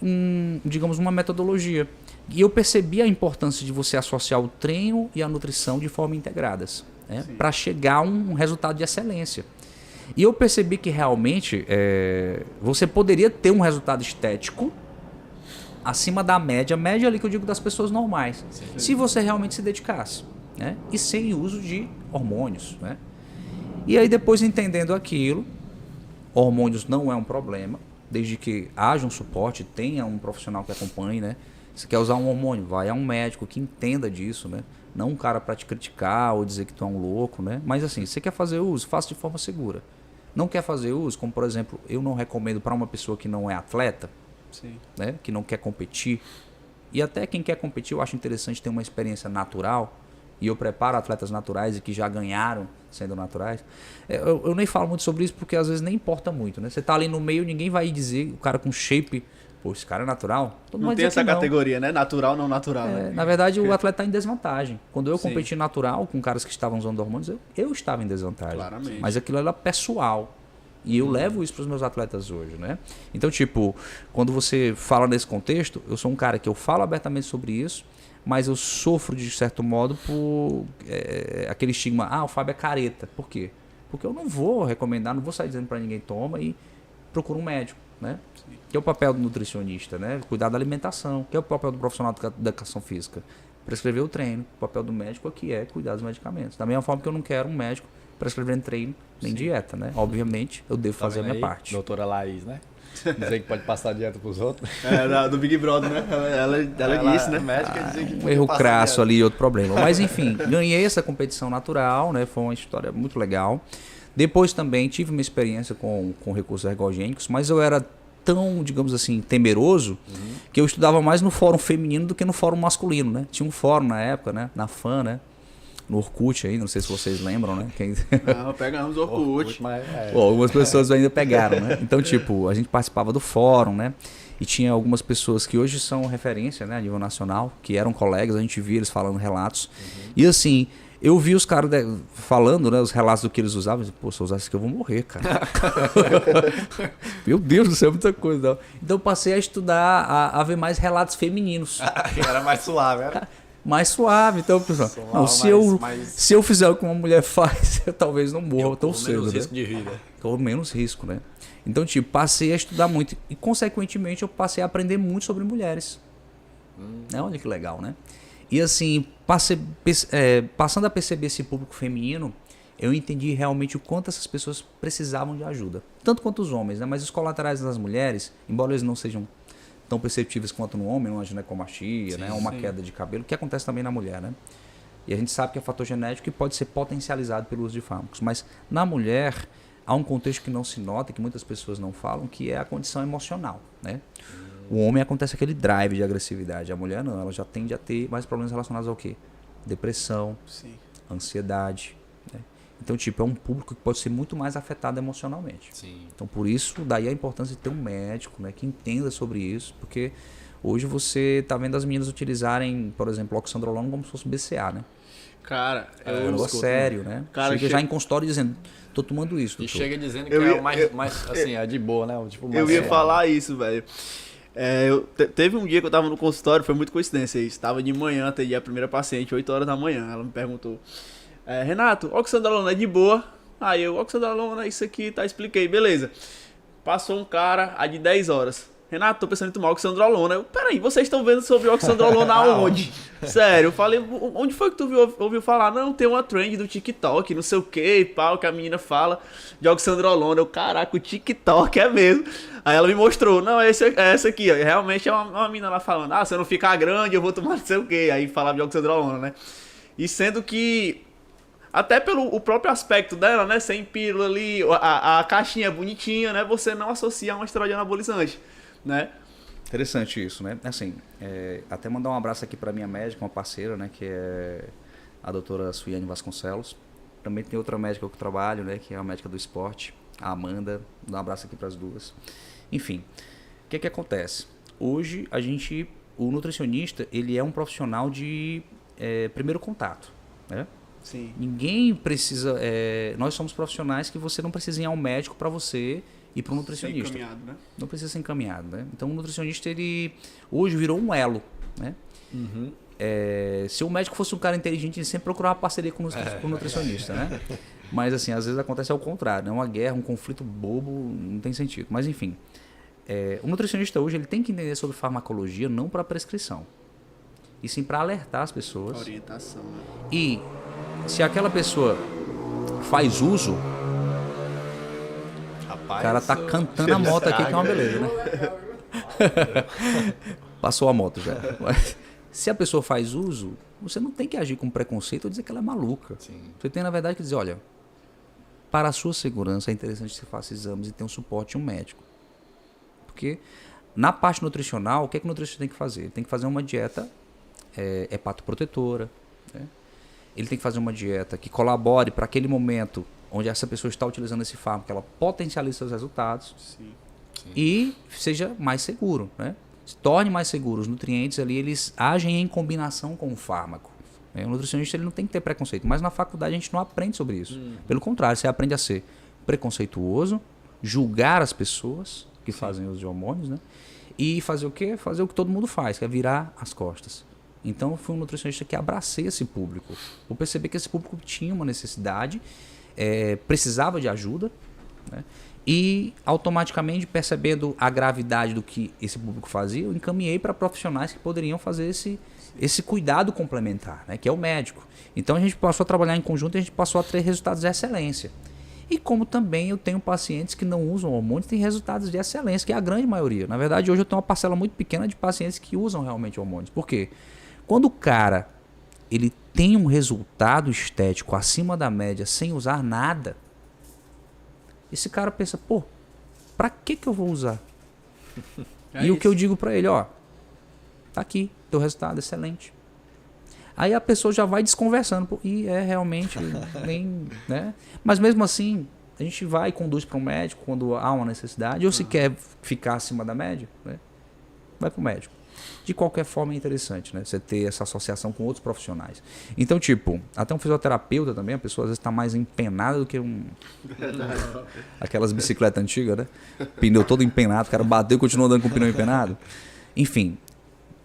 digamos, uma metodologia. E eu percebi a importância de você associar o treino e a nutrição de forma integradas, né? Para chegar a um resultado de excelência. E eu percebi que realmente você poderia ter um resultado estético acima da média ali que eu digo das pessoas normais, se você realmente se dedicasse, né? E sem uso de hormônios, né? E aí depois entendendo aquilo, hormônios não é um problema, desde que haja um suporte, tenha um profissional que acompanhe, né? Você quer usar um hormônio? Vai a um médico que entenda disso, né? Não um cara para te criticar ou dizer que tu é um louco, né? Mas assim, você quer fazer uso, faça de forma segura. Não quer fazer uso, como por exemplo, eu não recomendo para uma pessoa que não é atleta, Sim. né? Que não quer competir. E até quem quer competir, eu acho interessante ter uma experiência natural. E eu preparo atletas naturais e que já ganharam sendo naturais. Eu nem falo muito sobre isso porque às vezes nem importa muito, né? Você tá ali no meio, ninguém vai dizer, o cara com shape, pô, esse cara é natural. Todo mundo Não vai tem dizer essa que não. categoria, né? Natural, não natural. Né? Na verdade, o atleta está em desvantagem. Quando eu Sim. competi natural com caras que estavam usando hormônios, eu estava em desvantagem. Claramente. Mas aquilo era pessoal. E eu levo isso para os meus atletas hoje, né? Então, tipo, quando você fala nesse contexto, eu sou um cara que eu falo abertamente sobre isso, mas eu sofro, de certo modo, por aquele estigma, o Fábio é careta. Por quê? Porque eu não vou recomendar, não vou sair dizendo para ninguém toma e procura um médico, né? Sim. Que é o papel do nutricionista, né? Cuidar da alimentação, que é o papel do profissional da educação física. Prescrever o treino. O papel do médico aqui é cuidar dos medicamentos. Da mesma forma que eu não quero um médico prescrevendo treino nem dieta, né? Obviamente, eu devo fazer a minha parte. Doutora Laís, né? Dizer que pode passar dieta pros outros. Do Big Brother, né? Ela disse, né? Médica dizer que Um erro crasso ali, outro problema. Mas enfim, ganhei essa competição natural, né? Foi uma história muito legal. Depois também tive uma experiência com recursos ergogênicos, mas eu era tão, digamos assim, temeroso, que eu estudava mais no fórum feminino do que no fórum masculino, né? Tinha um fórum na época, né? Na FAN, né? No Orkut aí, não sei se vocês lembram, né? Não, pegamos o Orkut. Algumas pessoas ainda pegaram, né? Então, tipo, a gente participava do fórum, né? E tinha algumas pessoas que hoje são referência, né? A nível nacional, que eram colegas, a gente via eles falando relatos. E assim, eu vi os caras falando, né? Os relatos do que eles usavam. Pô, se eu usar isso aqui eu vou morrer, cara. Meu Deus do céu, muita coisa. Não. Então eu passei a estudar, a ver mais relatos femininos. Era mais suave, era? Mais suave, então, pessoal. Não, se eu fizer o que uma mulher faz, eu talvez não morra tão cedo. Menos né? risco de vida. Com menos risco, né? Então, tipo, passei a estudar muito e, consequentemente, eu passei a aprender muito sobre mulheres. Olha que legal, né? E assim, passando a perceber esse público feminino, eu entendi realmente o quanto essas pessoas precisavam de ajuda. Tanto quanto os homens, né? Mas os colaterais das mulheres, embora eles não sejam tão perceptíveis quanto no homem, uma ginecomastia, né? Uma queda de cabelo, que acontece também na mulher, né? E a gente sabe que é fator genético e pode ser potencializado pelo uso de fármacos. Mas na mulher, há um contexto que não se nota, que muitas pessoas não falam, que é a condição emocional, né? O homem acontece aquele drive de agressividade, a mulher não, ela já tende a ter mais problemas relacionados ao quê? Depressão, ansiedade, né? Então, tipo, é um público que pode ser muito mais afetado emocionalmente. Sim. Então, por isso, daí a importância de ter um médico, né, que entenda sobre isso, porque hoje você está vendo as meninas utilizarem, por exemplo, oxandrolona como se fosse BCA, né? Cara, É um negócio sério, né? Cara, chega já em consultório dizendo, tô tomando isso, doutor. E chega dizendo que é o mais assim, é de boa, né? Tipo, mais eu ia falar isso, velho. Teve um dia que eu tava no consultório, foi muito coincidência isso. Tava de manhã, atendi a primeira paciente, 8 horas da manhã. Ela me perguntou, Renato, oxandrolona é de boa? Aí eu, oxandrolona, isso aqui, tá, expliquei, beleza. Passou um cara, a de 10 horas. Renato, tô pensando em tomar oxandrolona. Peraí, vocês estão vendo sobre oxandrolona aonde? Sério, eu falei, onde foi que tu ouviu falar? Não, tem uma trend do TikTok, não sei o que, pau, que a menina fala de oxandrolona. Eu, caraca, o TikTok é mesmo. Aí ela me mostrou, não, é essa aqui, ó. Realmente é uma menina lá falando, se eu não ficar grande, eu vou tomar não sei o que. Aí falava de oxandrolona, né? E sendo que, até pelo o próprio aspecto dela, né? Sem pílula ali, a caixinha bonitinha, né? Você não associa a uma esteroide anabolizante, né? Interessante isso, né? Assim, até mandar um abraço aqui para minha médica, uma parceira, né? Que é a doutora Suiane Vasconcelos. Também tem outra médica que eu trabalho, né? Que é a médica do esporte, a Amanda. Dá um abraço aqui para as duas. Enfim, o que acontece? Hoje, o nutricionista, ele é um profissional de primeiro contato, né? Sim. Ninguém precisa... nós somos profissionais que você não precisa ir ao médico para você ir para um nutricionista. Ser encaminhado, né? Não precisa ser encaminhado, né? Então, o nutricionista, ele hoje virou um elo, né? Se o médico fosse um cara inteligente, ele sempre procurava parceria com o nutricionista, né? Mas, assim, às vezes acontece ao contrário, né? Uma guerra, um conflito bobo, não tem sentido. Mas, enfim, o nutricionista hoje, ele tem que entender sobre farmacologia não para prescrição, e sim para alertar as pessoas. Orientação, né? E se aquela pessoa faz uso, Rapaz, o cara tá cantando a moto aqui, que é uma beleza, né? Passou a moto já. Mas, se a pessoa faz uso, você não tem que agir com preconceito ou dizer que ela é maluca. Sim. Você tem, na verdade, que dizer, olha, para a sua segurança é interessante que você faça exames e tenha um suporte de um médico. Porque na parte nutricional, o que é que o nutricionista tem que fazer? Ele tem que fazer uma dieta hepatoprotetora, né? Ele tem que fazer uma dieta que colabore para aquele momento onde essa pessoa está utilizando esse fármaco, que ela potencialize seus resultados. Sim. E seja mais seguro, né? Se torne mais seguro. Os nutrientes ali, eles agem em combinação com o fármaco. O nutricionista ele não tem que ter preconceito, mas na faculdade a gente não aprende sobre isso. Pelo contrário, você aprende a ser preconceituoso, julgar as pessoas que fazem uso de hormônios, né? E fazer o quê? Fazer o que todo mundo faz, que é virar as costas. Então, eu fui um nutricionista que abracei esse público. Eu percebi que esse público tinha uma necessidade, precisava de ajuda, né? E, automaticamente, percebendo a gravidade do que esse público fazia, eu encaminhei para profissionais que poderiam fazer esse cuidado complementar, né? Que é o médico. Então, a gente passou a trabalhar em conjunto e a gente passou a ter resultados de excelência. E como também eu tenho pacientes que não usam hormônios, têm resultados de excelência, que é a grande maioria. Na verdade, hoje eu tenho uma parcela muito pequena de pacientes que usam realmente hormônios. Por quê? Quando o cara ele tem um resultado estético acima da média sem usar nada, esse cara pensa, pô, pra que eu vou usar? E o que eu digo pra ele, ó, tá aqui, teu resultado excelente. Aí a pessoa já vai desconversando, pô, e realmente nem, né? Mas mesmo assim, a gente vai e conduz para um médico quando há uma necessidade, ou se quer ficar acima da média, né? Vai para o médico. De qualquer forma é interessante, né? Você ter essa associação com outros profissionais. Então, tipo, até um fisioterapeuta também, a pessoa às vezes está mais empenada do que aquelas bicicletas antigas, né? Pneu todo empenado, o cara bateu e continua andando com o pneu empenado. Enfim,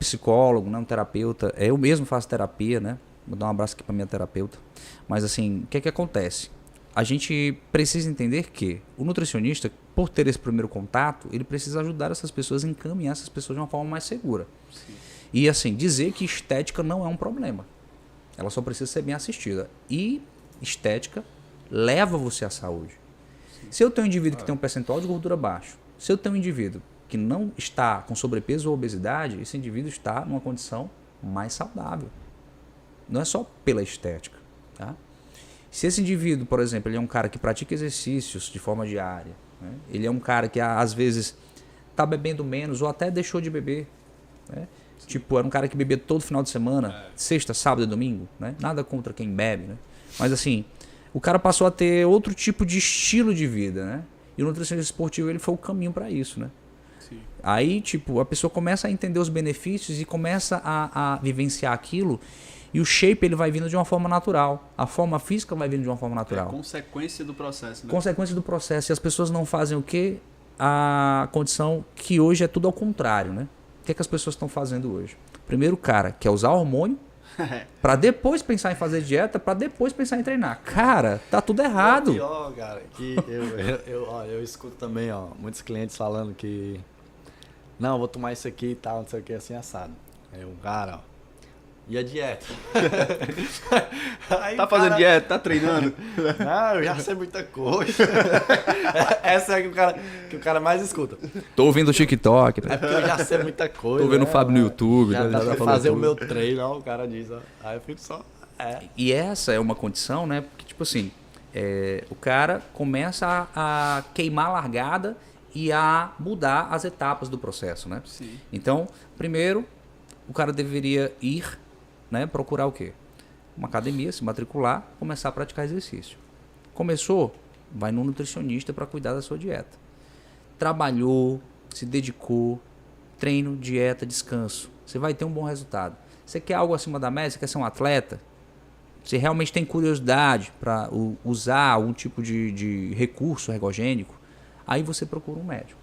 psicólogo, né? Um terapeuta. Eu mesmo faço terapia, né? Vou dar um abraço aqui para minha terapeuta. Mas assim, o que é que acontece? A gente precisa entender que o nutricionista, por ter esse primeiro contato, ele precisa ajudar essas pessoas a encaminhar essas pessoas de uma forma mais segura. Sim. E assim, dizer que estética não é um problema. Ela só precisa ser bem assistida. E estética leva você à saúde. Sim. Se eu tenho um indivíduo que tem um percentual de gordura baixo, se eu tenho um indivíduo que não está com sobrepeso ou obesidade, esse indivíduo está numa condição mais saudável. Não é só pela estética, tá? Se esse indivíduo, por exemplo, ele é um cara que pratica exercícios de forma diária, né? Ele é um cara que às vezes está bebendo menos ou até deixou de beber, né? Tipo, era um cara que bebia todo final de semana, sexta, sábado e domingo, né? Nada contra quem bebe, né? Mas assim, o cara passou a ter outro tipo de estilo de vida, né? E o nutricionista esportivo ele foi o caminho para isso, né? Sim. Aí, tipo, a pessoa começa a entender os benefícios e começa a vivenciar aquilo. E o shape ele vai vindo de uma forma natural. A forma física vai vindo de uma forma natural. É consequência do processo, né? Consequência do processo. E as pessoas não fazem o quê? A condição que hoje é tudo ao contrário, né? O que é que as pessoas estão fazendo hoje? Primeiro o cara quer usar hormônio para depois pensar em fazer dieta, para depois pensar em treinar. Cara, tá tudo errado. É pior, cara, que eu escuto também, ó, muitos clientes falando que não, vou tomar isso aqui e tal, não sei o que, assim, assado. Aí o cara, ó, e a dieta? Aí tá fazendo dieta, tá treinando? Não, eu já sei muita coisa. Essa é que o cara mais escuta. Tô ouvindo o TikTok. Né? É porque eu já sei muita coisa. Tô vendo o Fábio no YouTube. Já dá pra fazer o meu treino, ó, o cara diz. Ó. Aí eu fico só... E essa é uma condição, né? Porque, tipo assim, o cara começa a queimar a largada e a mudar as etapas do processo, né? Sim. Então, primeiro, o cara deveria ir, né, procurar o quê? Uma academia, se matricular, começar a praticar exercício. Começou? Vai no nutricionista para cuidar da sua dieta. Trabalhou, se dedicou, treino, dieta, descanso. Você vai ter um bom resultado. Você quer algo acima da média? Você quer ser um atleta? Você realmente tem curiosidade para usar algum tipo de recurso ergogênico? Aí você procura um médico.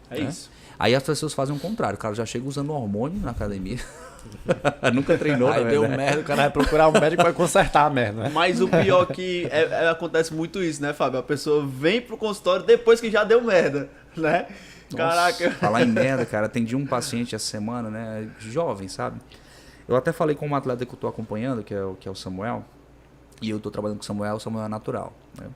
É isso. Aí as pessoas fazem o contrário. O cara já chega usando hormônio na academia. Nunca treinou. Aí deu merda, o cara vai procurar um médico para consertar a merda, né? Mas o pior que acontece muito isso, né, Fábio? A pessoa vem pro consultório depois que já deu merda, né? Nossa, caraca. Falar em merda, cara. Atendi um paciente essa semana, né? Jovem, sabe? Eu até falei com um atleta que eu tô acompanhando, que é o Samuel. E eu tô trabalhando com o Samuel é natural, né?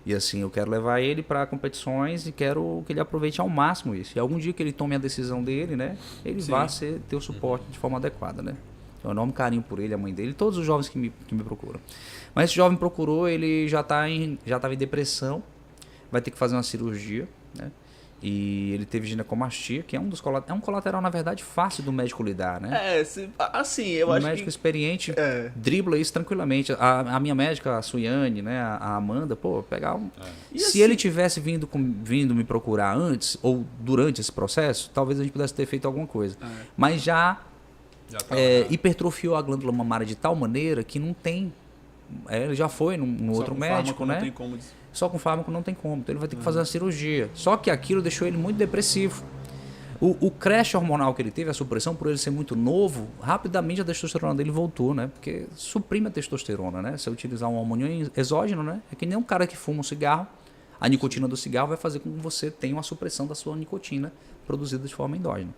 E assim, eu quero levar ele para competições e quero que ele aproveite ao máximo isso. E algum dia que ele tome a decisão dele, né, ele vá ter o suporte de forma adequada, né? Tenho um enorme carinho por ele, a mãe dele, todos os jovens que me procuram. Mas esse jovem procurou, ele já estava em depressão, vai ter que fazer uma cirurgia, né? E ele teve ginecomastia, que é um colateral, na verdade, fácil do médico lidar, né? Assim, eu acho que... O médico experiente dribla isso tranquilamente. A minha médica, a Suiane, né, a Amanda, pegar um... Se assim, ele tivesse vindo me procurar antes, ou durante esse processo, talvez a gente pudesse ter feito alguma coisa. Mas já hipertrofiou a glândula mamária de tal maneira que não tem... ele já foi num outro médico, né? Não tem como... Só com fármaco não tem como, então ele vai ter que fazer uma cirurgia. Só que aquilo deixou ele muito depressivo. O crash hormonal que ele teve, a supressão, por ele ser muito novo, rapidamente a testosterona dele voltou, né? Porque suprime a testosterona, né? Se eu utilizar um hormônio exógeno, né? É que nem um cara que fuma um cigarro, a nicotina do cigarro vai fazer com que você tenha uma supressão da sua nicotina produzida de forma endógena.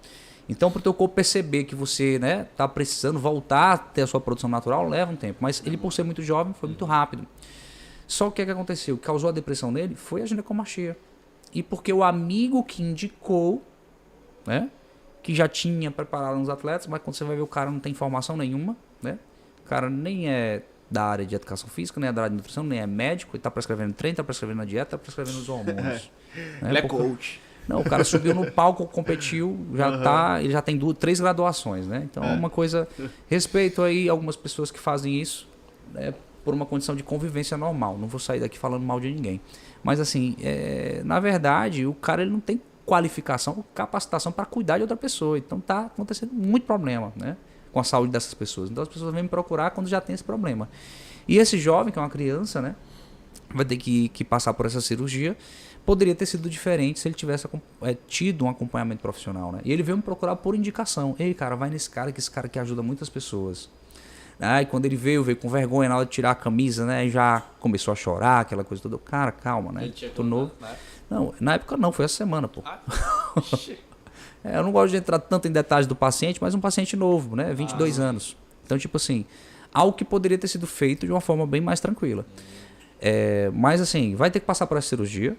Então, para o teu corpo perceber que você está precisando voltar a ter a sua produção natural, leva um tempo. Mas ele, por ser muito jovem, foi muito rápido. Só que o que aconteceu? O que causou a depressão nele foi a ginecomastia. E porque o amigo que indicou, né, que já tinha preparado uns atletas, mas quando você vai ver o cara não tem formação nenhuma, né? O cara nem é da área de educação física, nem é da área de nutrição, nem é médico, ele está prescrevendo treino, está prescrevendo a dieta, está prescrevendo os hormônios. Né? Ele é coach. Não, o cara subiu no palco, competiu, ele já tem 3 graduações, né? Então é uma coisa... Respeito aí algumas pessoas que fazem isso, né, por uma condição de convivência normal. Não vou sair daqui falando mal de ninguém. Mas assim, na verdade, o cara ele não tem qualificação, capacitação para cuidar de outra pessoa. Então tá acontecendo muito problema, né, com a saúde dessas pessoas. Então as pessoas vêm me procurar quando já tem esse problema. E esse jovem, que é uma criança, né, vai ter que passar por essa cirurgia. Poderia ter sido diferente se ele tivesse tido um acompanhamento profissional, né? E ele veio me procurar por indicação. Ei, cara, vai nesse cara, que esse cara aqui ajuda muitas pessoas. Aí quando ele veio com vergonha na hora de tirar a camisa, né? Já começou a chorar, aquela coisa toda. Cara, calma, né? Tô novo. Não, na época não, foi essa semana, pô. Eu não gosto de entrar tanto em detalhes do paciente, mas um paciente novo, né? 22 anos. Então, tipo assim, algo que poderia ter sido feito de uma forma bem mais tranquila. Mas assim, vai ter que passar por essa cirurgia.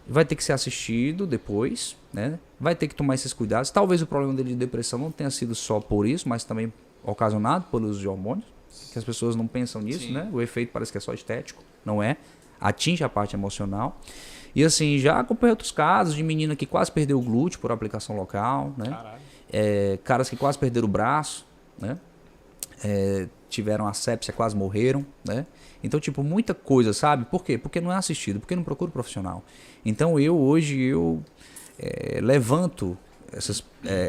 Vai ter que ser assistido depois, né? Vai ter que tomar esses cuidados. Talvez o problema dele de depressão não tenha sido só por isso, mas também ocasionado pelo uso de hormônios, que as pessoas não pensam nisso, né? O efeito parece que é só estético, não é? Atinge a parte emocional. E assim, já acompanhei outros casos de menina que quase perdeu o glúteo por aplicação local, né? Caras que quase perderam o braço, né? Tiveram asepsia, quase morreram, né? Então, tipo, muita coisa, sabe? Por quê? Porque não é assistido, porque não procura profissional. Então, hoje eu levanto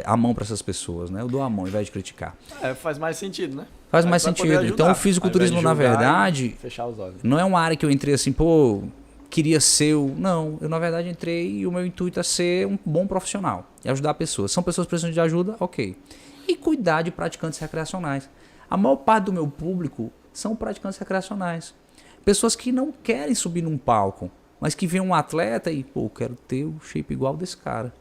a mão para essas pessoas, né? Eu dou a mão ao invés de criticar. Faz mais sentido, né? Faz mais sentido. Então, o fisiculturismo, na verdade, fechar os olhos. Não é uma área que eu entrei assim, queria ser Não, eu na verdade entrei e o meu intuito é ser um bom profissional e ajudar pessoas. São pessoas que precisam de ajuda? Ok. E cuidar de praticantes recreacionais. A maior parte do meu público são praticantes recreacionais. Pessoas que não querem subir num palco, mas que veem um atleta e, quero ter o shape igual desse cara.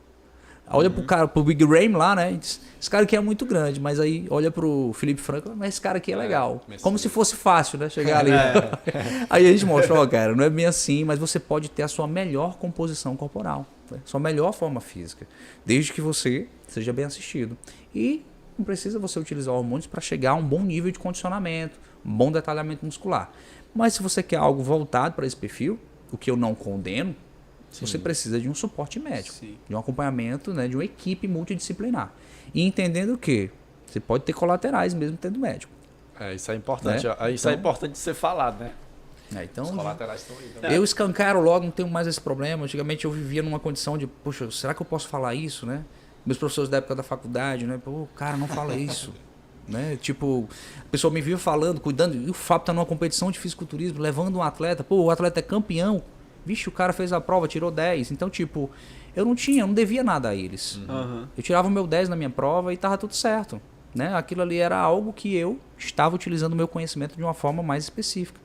Olha pro cara, pro Big Ramy lá, né? Esse cara aqui é muito grande, mas aí olha pro Felipe Franco, mas esse cara aqui é legal. Como se fosse fácil, né? Chegar ali. Aí a gente mostra, cara, não é bem assim, mas você pode ter a sua melhor composição corporal, né? Sua melhor forma física, desde que você seja bem assistido. E não precisa você utilizar hormônios para chegar a um bom nível de condicionamento, um bom detalhamento muscular. Mas se você quer algo voltado para esse perfil, o que eu não condeno, você precisa de um suporte médico, de um acompanhamento, né, de uma equipe multidisciplinar. E entendendo que você pode ter colaterais mesmo tendo médico. Isso é importante. Né? Isso é importante de ser falado, né? Então, os colaterais estão aí. Eu escancaro logo, não tenho mais esse problema. Antigamente eu vivia numa condição de, poxa, será que eu posso falar isso, né? Meus professores da época da faculdade, né? Cara, não fala isso. Né? Tipo, a pessoa me viu falando, cuidando, e o Fábio tá numa competição de fisiculturismo, levando um atleta, o atleta é campeão, vixe, o cara fez a prova, tirou 10, então tipo, eu não devia nada a eles. Eu tirava o meu 10 na minha prova e tava tudo certo, né? Aquilo ali era algo que eu estava utilizando o meu conhecimento de uma forma mais específica.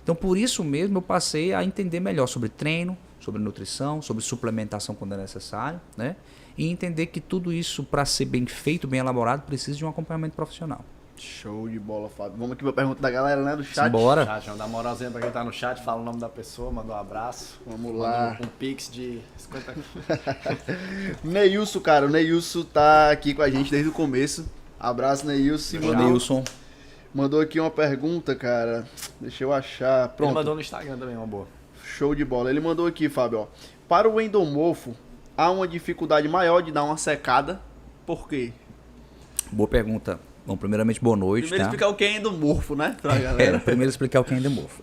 Então por isso mesmo eu passei a entender melhor sobre treino, sobre nutrição, sobre suplementação quando é necessário, né? E entender que tudo isso, para ser bem feito, bem elaborado, precisa de um acompanhamento profissional. Show de bola, Fábio. Vamos aqui pra pergunta da galera, né? Do chat. Bora. Chat, vamos dar moralzinha pra quem tá no chat, fala o nome da pessoa, manda um abraço. Vamos lá. Manda um pix de 50. Neilson, cara. O Neilson tá aqui com a gente desde o começo. Abraço, Neilson. Neilson. Mandou aqui uma pergunta, cara. Deixa eu achar. Ele Pronto. mandou no Instagram também, uma boa. Show de bola. Ele mandou aqui, Fábio, ó. Para o endomorfo, há uma dificuldade maior de dar uma secada. Por quê? Boa pergunta. Bom, primeiramente, boa noite. Primeiro tá? explicar o que é endomorfo, né? Pra galera. Primeiro explicar o que é endomorfo.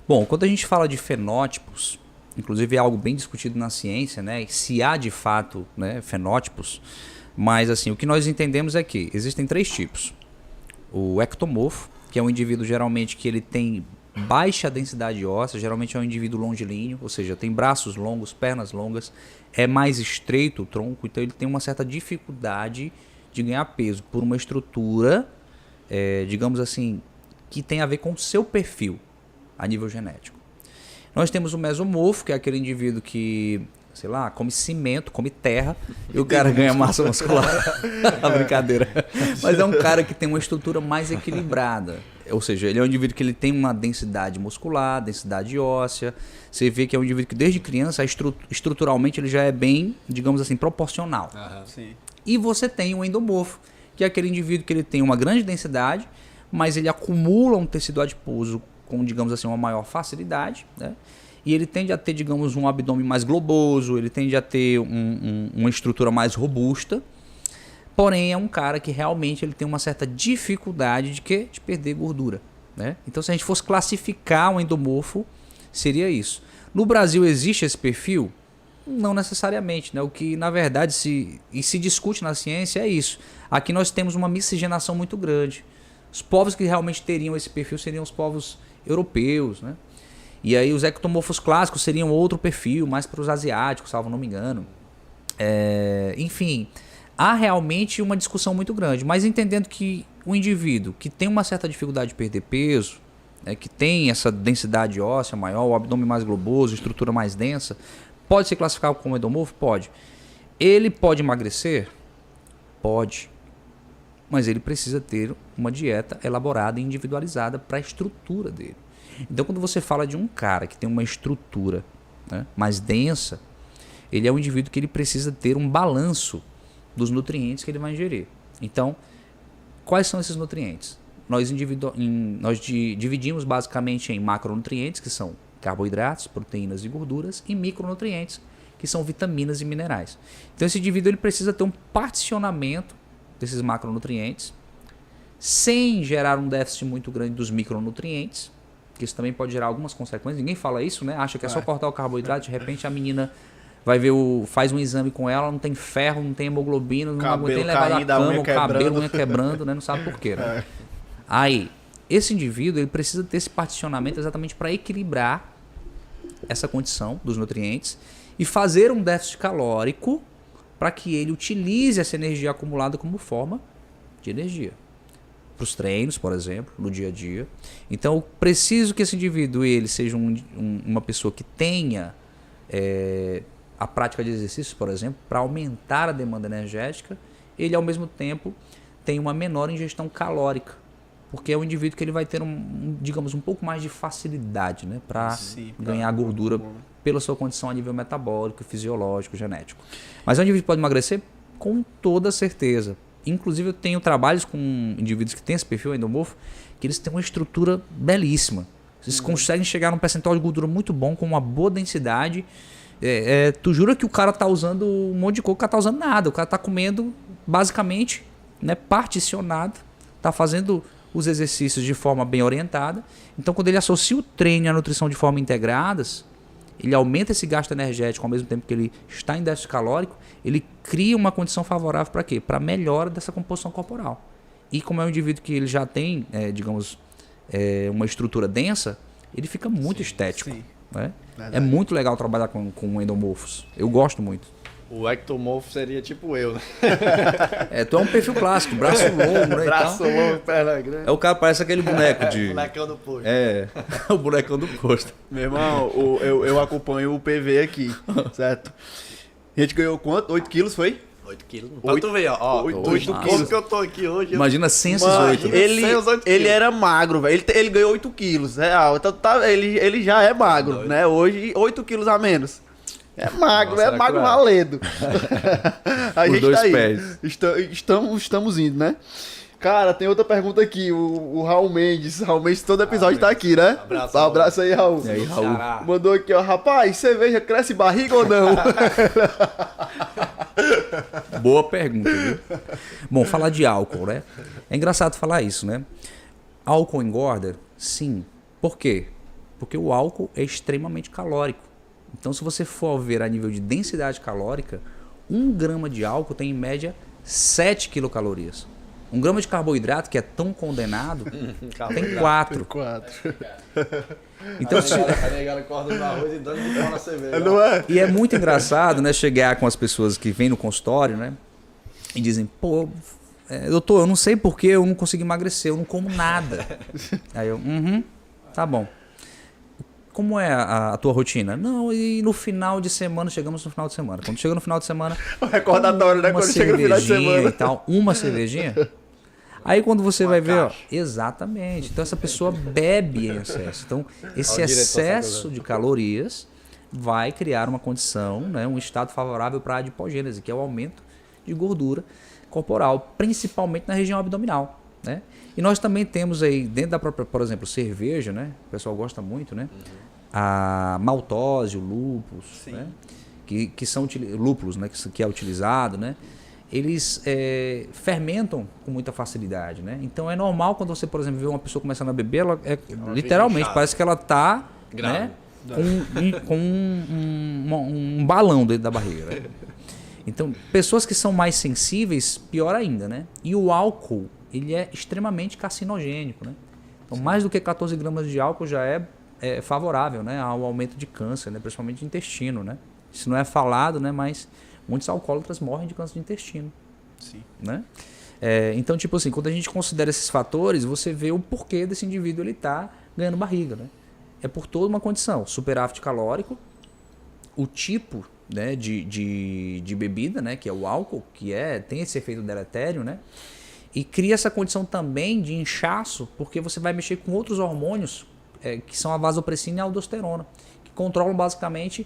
Bom, quando a gente fala de fenótipos, inclusive é algo bem discutido na ciência, né? Se há de fato, né, fenótipos, mas assim, o que nós entendemos é que existem 3 tipos. O ectomorfo, que é um indivíduo geralmente que ele tem baixa densidade óssea, geralmente é um indivíduo longilíneo, ou seja, tem braços longos, pernas longas, é mais estreito o tronco, então ele tem uma certa dificuldade de ganhar peso por uma estrutura, digamos assim, que tem a ver com o seu perfil a nível genético. Nós temos o mesomorfo, que é aquele indivíduo que, sei lá, come cimento, come terra, e o cara ganha massa muscular. A brincadeira. Mas é um cara que tem uma estrutura mais equilibrada. Ou seja, ele é um indivíduo que ele tem uma densidade muscular, densidade óssea. Você vê que é um indivíduo que desde criança, estruturalmente, ele já é bem, digamos assim, proporcional. Sim. E você tem o endomorfo, que é aquele indivíduo que ele tem uma grande densidade, mas ele acumula um tecido adiposo com, digamos assim, uma maior facilidade, né? E ele tende a ter, digamos, um abdômen mais globoso, ele tende a ter uma estrutura mais robusta, porém é um cara que realmente ele tem uma certa dificuldade de quê? De perder gordura, né? Então, se a gente fosse classificar um endomorfo, seria isso. No Brasil existe esse perfil? Não necessariamente, né? O que na verdade se discute na ciência é isso. Aqui nós temos uma miscigenação muito grande. Os povos que realmente teriam esse perfil seriam os povos europeus, né? E aí os ectomorfos clássicos seriam outro perfil, mais para os asiáticos, salvo não me engano. Enfim, há realmente uma discussão muito grande, mas entendendo que o indivíduo que tem uma certa dificuldade de perder peso, que tem essa densidade óssea maior, o abdômen mais globoso, estrutura mais densa, pode ser classificado como endomorfo? Pode. Ele pode emagrecer? Pode. Mas ele precisa ter uma dieta elaborada e individualizada para a estrutura dele. Então, quando você fala de um cara que tem uma estrutura, né, mais densa, ele é um indivíduo que ele precisa ter um balanço dos nutrientes que ele vai ingerir. Então, quais são esses nutrientes? Nós dividimos basicamente em macronutrientes, que são carboidratos, proteínas e gorduras, e micronutrientes, que são vitaminas e minerais. Então, esse indivíduo ele precisa ter um particionamento desses macronutrientes, sem gerar um déficit muito grande dos micronutrientes, que isso também pode gerar algumas consequências. Ninguém fala isso, né? Acha que é só cortar o carboidrato, de repente a menina vai ver faz um exame com ela, não tem ferro, não tem hemoglobina, não aguenta nem levar da cama, o cabelo, unha quebrando, né? Não sabe por quê, né? Aí, esse indivíduo ele precisa ter esse particionamento exatamente para equilibrar essa condição dos nutrientes e fazer um déficit calórico para que ele utilize essa energia acumulada como forma de energia. Para os treinos, por exemplo, no dia a dia. Então, eu preciso que esse indivíduo ele seja uma pessoa que tenha a prática de exercícios, por exemplo, para aumentar a demanda energética. Ele, ao mesmo tempo, tem uma menor ingestão calórica, porque é um indivíduo que ele vai ter, digamos, um pouco mais de facilidade, né, para ganhar gordura pela sua condição a nível metabólico, fisiológico, genético. Mas é um indivíduo que pode emagrecer? Com toda certeza. Inclusive, eu tenho trabalhos com indivíduos que têm esse perfil endomorfo, que eles têm uma estrutura belíssima. Eles conseguem chegar num percentual de gordura muito bom, com uma boa densidade. Tu jura que o cara tá usando um monte de coisa, o cara tá usando nada. O cara tá comendo, basicamente, né, particionado, tá fazendo os exercícios de forma bem orientada. Então, quando ele associa o treino e a nutrição de forma integradas, ele aumenta esse gasto energético ao mesmo tempo que ele está em déficit calórico, ele cria uma condição favorável para quê? Para a melhora dessa composição corporal. E como é um indivíduo que ele já tem, digamos, uma estrutura densa, ele fica muito estético. Né? É muito legal trabalhar com endomorfos. Eu gosto muito. O ectomorfo seria tipo eu, né? Tu é um perfil clássico, braço longo, né? Braço longo, perna grande. O cara parece aquele boneco de... bonecão do posto. O bonecão do posto. Meu irmão, eu acompanho o PV aqui, certo? A gente ganhou quanto? 8 quilos, foi? 8 quilos. Pra tu ver, ó. 8 quilos. quilos que eu tô aqui hoje. Imagina sem esses Mano, 8. ele era magro, velho. Ele ganhou 8 quilos, real. Então ele já é magro, né? Hoje, 8 quilos a menos. É magro, Nossa, é magro cruel. valendo. A Os gente dois tá aí. pés. Estamos indo, né? Cara, tem outra pergunta aqui. O Raul Mendes. Raul Mendes, todo episódio tá aqui, né? Abraço, Um abraço aí, Raul. E aí, Raul? Ceará. Mandou aqui, ó. Rapaz, cerveja cresce barriga ou não? Boa pergunta, viu? Bom, falar de álcool, né? É engraçado falar isso, né? Álcool engorda? Sim. Por quê? Porque o álcool é extremamente calórico. Então, se você for ver a nível de densidade calórica, 1 grama de álcool tem em média 7 quilocalorias. 1 grama de carboidrato, que é tão condenado, tem 4. 4. Então, se... A negada corta no arroz e dando de pau na cerveja. Não é? E é muito engraçado, né, chegar com as pessoas que vêm no consultório, né, e dizem, pô, doutor, eu não sei por que eu não consigo emagrecer, eu não como nada. Aí eu, tá bom. Como é a tua rotina? Não, e no final de semana, chegamos no final de semana. Quando chega no final de semana, O recordatório, né? uma Quando chega no final de cervejinha semana. e tal, uma cervejinha. Aí quando você vai ver, ó, exatamente. Então essa pessoa bebe em excesso. Então esse Ó, o diretor excesso de calorias vai criar uma condição, né, um estado favorável para a adipogênese, que é o aumento de gordura corporal, principalmente na região abdominal, né? E nós também temos aí dentro da própria, por exemplo, cerveja, né? O pessoal gosta muito, né? A maltose, o lúpus, né? Que são lúpulos, né? Que é utilizado, né? Eles fermentam com muita facilidade, né? Então é normal quando você, por exemplo, vê uma pessoa começando a beber, ela literalmente inchada. parece que ela está, né, com um balão dentro da barriga. Né? Então, pessoas que são mais sensíveis, pior ainda, né? E o álcool, ele é extremamente carcinogênico, né? Então, mais do que 14 gramas de álcool já é favorável, né, ao aumento de câncer, né, principalmente de intestino, né? Isso não é falado, né, mas muitos alcoólatras morrem de câncer de intestino. Sim. Né? Então, tipo assim, quando a gente considera esses fatores, você vê o porquê desse indivíduo ele tá ganhando barriga, né? É por toda uma condição, superávit calórico, o tipo, né, de bebida, né, que é o álcool, que tem esse efeito deletério, né? E cria essa condição também de inchaço, porque você vai mexer com outros hormônios, que são a vasopressina e a aldosterona, que controlam basicamente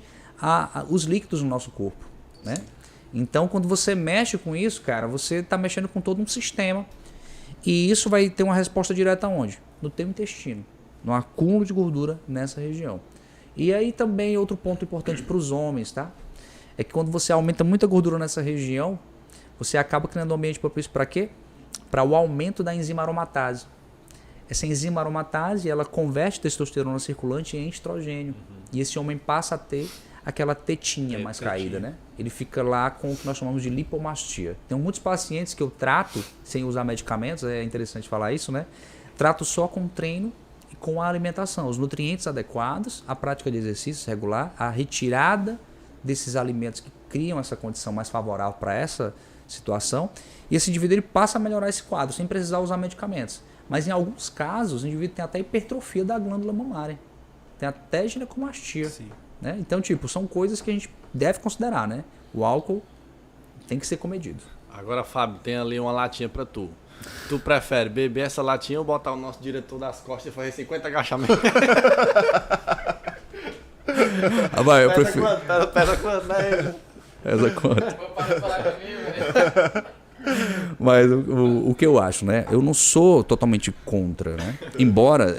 os líquidos no nosso corpo, né? Então, quando você mexe com isso, cara, você está mexendo com todo um sistema. E isso vai ter uma resposta direta aonde? No teu intestino, no acúmulo de gordura nessa região. E aí também outro ponto importante para os homens, tá? É que quando você aumenta muita gordura nessa região, você acaba criando um ambiente propício para quê? Para o aumento da enzima aromatase. Essa enzima aromatase, ela converte testosterona circulante em estrogênio. E esse homem passa a ter aquela tetinha mais caída, né? Ele fica lá com o que nós chamamos de lipomastia. Tem muitos pacientes que eu trato sem usar medicamentos, é interessante falar isso, né? Trato só com treino e com a alimentação, os nutrientes adequados, a prática de exercícios regular, a retirada desses alimentos que criam essa condição mais favorável para essa situação. E esse indivíduo ele passa a melhorar esse quadro sem precisar usar medicamentos. Mas em alguns casos, o indivíduo tem até hipertrofia da glândula mamária. Tem até ginecomastia. Sim. Né? Então, tipo, são coisas que a gente deve considerar, né? O álcool tem que ser comedido. Agora, Fábio, tem ali uma latinha pra tu. Tu prefere beber essa latinha ou botar o nosso diretor das costas e fazer 50 agachamentos? Vai, eu prefiro. Pesa quanto, né? Essa conta. Mas o que eu acho, né? Eu não sou totalmente contra, né? Embora,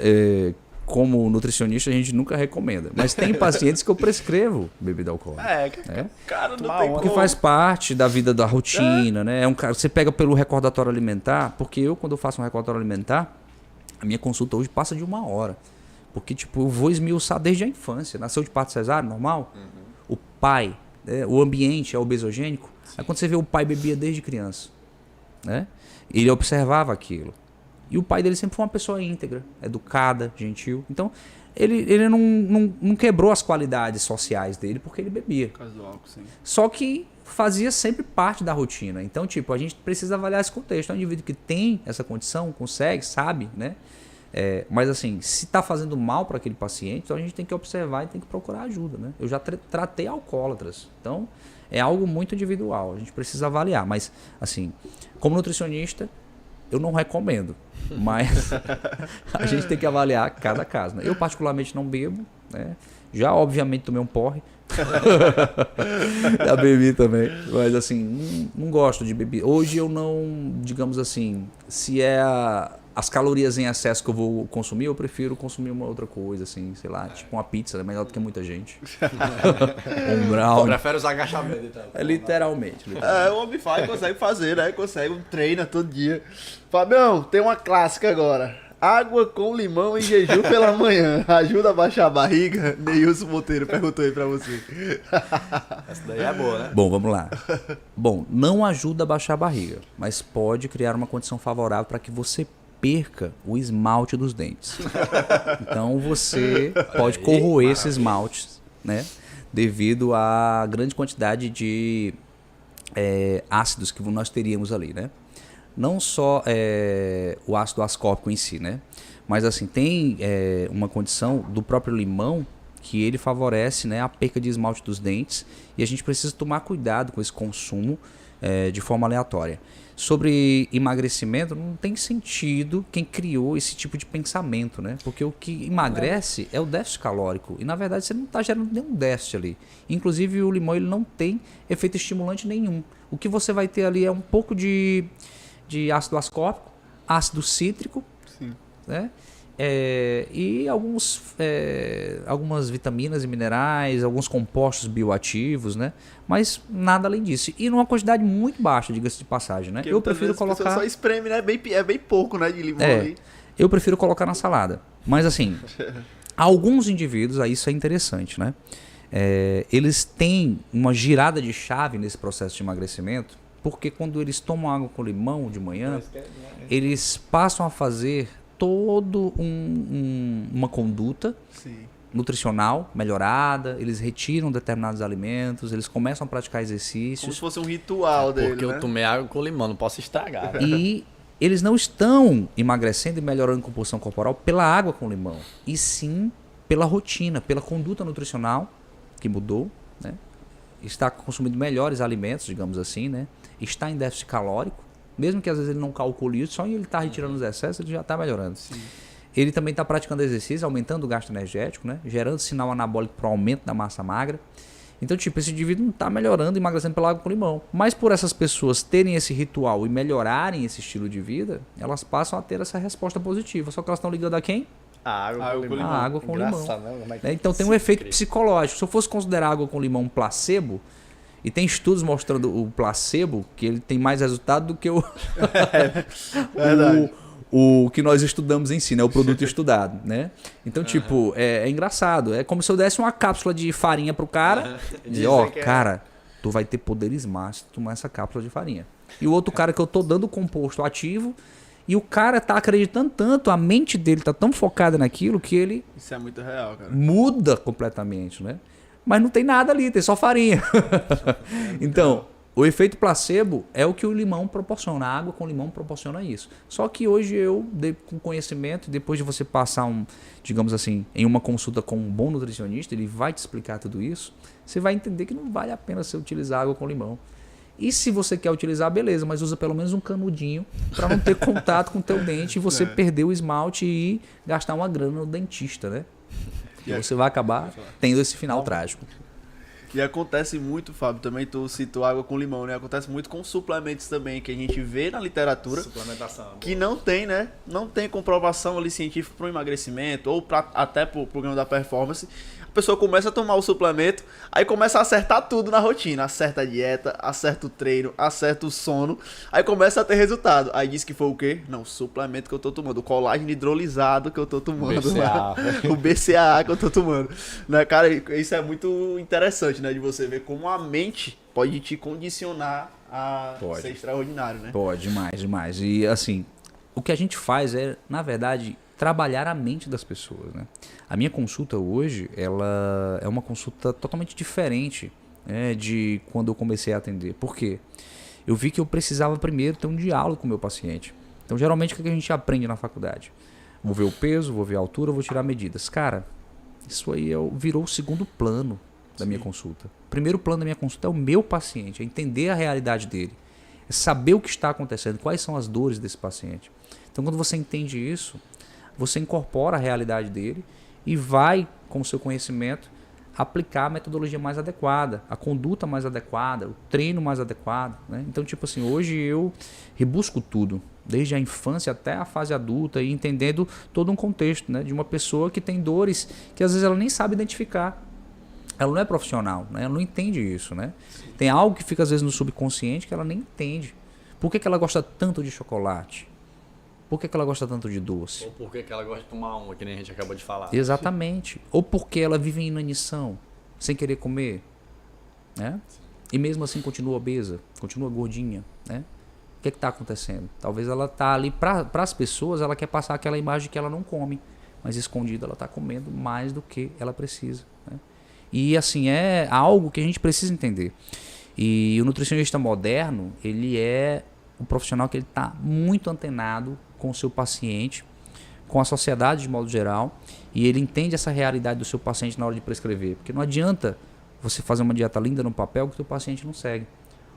como nutricionista, a gente nunca recomenda. Mas tem pacientes que eu prescrevo bebida alcoólica. Cara, não Uma tem onda. Porque faz parte da vida da rotina, né? Você pega pelo recordatório alimentar, porque quando eu faço um recordatório alimentar, a minha consulta hoje passa de 1 hora. Porque, tipo, eu vou esmiuçar desde a infância. Nasceu de parto cesárea, normal? O pai, o ambiente é obesogênico. Aí quando você vê o pai bebia desde criança, né? Ele observava aquilo. E o pai dele sempre foi uma pessoa íntegra, educada, gentil. Então, ele não quebrou as qualidades sociais dele porque ele bebia. Por causa do álcool, sim. Só que fazia sempre parte da rotina. Então, tipo, a gente precisa avaliar esse contexto. É um indivíduo que tem essa condição, consegue, sabe, né? Mas assim, se está fazendo mal para aquele paciente, então a gente tem que observar e tem que procurar ajuda, né? Eu já tratei alcoólatras, então é algo muito individual, a gente precisa avaliar. Mas assim, como nutricionista, eu não recomendo, mas a gente tem que avaliar cada caso, né? Eu particularmente não bebo, né? Já obviamente tomei um porre, já bebi também, mas assim, não gosto de beber. Hoje eu não, digamos assim, se é as calorias em excesso que eu vou consumir, eu prefiro consumir uma outra coisa, assim, sei lá, tipo uma pizza, é melhor do que muita gente. Um brownie. Prefere os agachamentos, então. Literalmente. O homem faz, consegue fazer, né? Consegue, treina todo dia. Fabião, tem uma clássica agora. Água com limão em jejum pela manhã. Ajuda a baixar a barriga? Neilson Monteiro perguntou aí pra você. Essa daí é boa, né? Bom, vamos lá. Bom, não ajuda a baixar a barriga, mas pode criar uma condição favorável para que você perca o esmalte dos dentes. Então você pode corroer esses esmaltes, né? Devido à grande quantidade de ácidos que nós teríamos ali, né? Não só o ácido ascórbico em si, né? Mas assim, tem uma condição do próprio limão que ele favorece, né, a perca de esmalte dos dentes, e a gente precisa tomar cuidado com esse consumo de forma aleatória. Sobre emagrecimento, não tem sentido quem criou esse tipo de pensamento, né? Porque o que emagrece é o déficit calórico, e na verdade você não está gerando nenhum déficit ali. Inclusive o limão ele não tem efeito estimulante nenhum. O que você vai ter ali é um pouco de ácido ascórbico, ácido cítrico, Sim. né? E algumas vitaminas e minerais, alguns compostos bioativos, né? Mas nada além disso. E numa quantidade muito baixa, diga-se de passagem, né? Porque Eu prefiro colocar... só espreme, né? É bem pouco, né? De limão ali. Eu prefiro colocar na salada. Mas assim, alguns indivíduos, aí isso é interessante, né? Eles têm uma girada de chave nesse processo de emagrecimento, porque quando eles tomam água com limão de manhã, eles passam a fazer todo uma conduta nutricional melhorada, eles retiram determinados alimentos, eles começam a praticar exercícios. Como se fosse um ritual dele, Porque né? eu tomei água com limão, não posso estragar. E eles não estão emagrecendo e melhorando a composição corporal pela água com limão, e sim pela rotina, pela conduta nutricional que mudou, né? Está consumindo melhores alimentos, digamos assim, né? Está em déficit calórico, mesmo que às vezes ele não calcule isso, só em ele estar retirando os excessos, ele já está melhorando. Sim. Ele também está praticando exercício, aumentando o gasto energético, né? Gerando sinal anabólico para o aumento da massa magra. Então, tipo, esse indivíduo não está melhorando, emagrecendo pela água com limão. Mas por essas pessoas terem esse ritual e melhorarem esse estilo de vida, elas passam a ter essa resposta positiva. Só que elas estão ligando a quem? A água com limão. A água com limão. Engraçado, né? Como é que Então tem um efeito psicológico. Se eu fosse considerar água com limão um placebo, e tem estudos mostrando o placebo, que ele tem mais resultado do que o que nós estudamos em si, né? O produto estudado, né? Então, tipo, é engraçado. É como se eu desse uma cápsula de farinha pro cara e dizer, cara, tu vai ter poderes máximos se tomar essa cápsula de farinha. E o outro cara que eu tô dando o composto ativo, e o cara tá acreditando tanto, a mente dele tá tão focada naquilo que ele... Isso é muito real, cara. Muda completamente, né? Mas não tem nada ali, tem só farinha. Então, o efeito placebo é o que o limão proporciona. A água com limão proporciona isso. Só que hoje com conhecimento, depois de você passar digamos assim, em uma consulta com um bom nutricionista, ele vai te explicar tudo isso, você vai entender que não vale a pena você utilizar água com limão. E se você quer utilizar, beleza, mas usa pelo menos um canudinho para não ter contato com o teu dente e você perder o esmalte e gastar uma grana no dentista, né? E você vai acabar tendo esse final trágico. E acontece muito, Fábio, também tu citou água com limão, né? Acontece muito com suplementos também, que a gente vê na literatura. Suplementação. Que não tem, né? Não tem comprovação ali científica para o emagrecimento ou até para o programa da performance. A pessoa começa a tomar o suplemento, aí começa a acertar tudo na rotina. Acerta a dieta, acerta o treino, acerta o sono. Aí começa a ter resultado. Aí diz que foi o quê? Não, o suplemento que eu tô tomando. O colágeno hidrolisado que eu tô tomando. BCAA. O BCAA que eu tô tomando. Né, cara, isso é muito interessante, né? De você ver como a mente pode te condicionar a ser extraordinário, né? Pode, demais. E assim, o que a gente faz é, na verdade, trabalhar a mente das pessoas, né? A minha consulta hoje, ela é uma consulta totalmente diferente, né, de quando eu comecei a atender. Por quê? Eu vi que eu precisava primeiro ter um diálogo com o meu paciente. Então, geralmente, o que a gente aprende na faculdade? Vou ver o peso, vou ver a altura, vou tirar medidas. Cara, isso aí virou o segundo plano da minha consulta. O primeiro plano da minha consulta é o meu paciente, é entender a realidade dele. É saber o que está acontecendo, quais são as dores desse paciente. Então, quando você entende isso, você incorpora a realidade dele e vai, com o seu conhecimento, aplicar a metodologia mais adequada, a conduta mais adequada, o treino mais adequado, né? Então, tipo assim, hoje eu rebusco tudo, desde a infância até a fase adulta, e entendendo todo um contexto, né, de uma pessoa que tem dores que às vezes ela nem sabe identificar. Ela não é profissional, né? Ela não entende isso, né? Tem algo que fica às vezes no subconsciente que ela nem entende. Por que ela gosta tanto de chocolate? Por que ela gosta tanto de doce? Ou por que ela gosta de tomar uma, que nem a gente acabou de falar. Exatamente. Ou porque ela vive em inanição, sem querer comer, né? E mesmo assim continua obesa, continua gordinha, né? O que está acontecendo? Talvez ela está ali para as pessoas, ela quer passar aquela imagem que ela não come, mas escondida ela está comendo mais do que ela precisa, né? E assim, é algo que a gente precisa entender. E o nutricionista moderno, ele é um profissional que ele está muito antenado com o seu paciente, com a sociedade de modo geral, e ele entende essa realidade do seu paciente na hora de prescrever. Porque não adianta você fazer uma dieta linda no papel que o seu paciente não segue.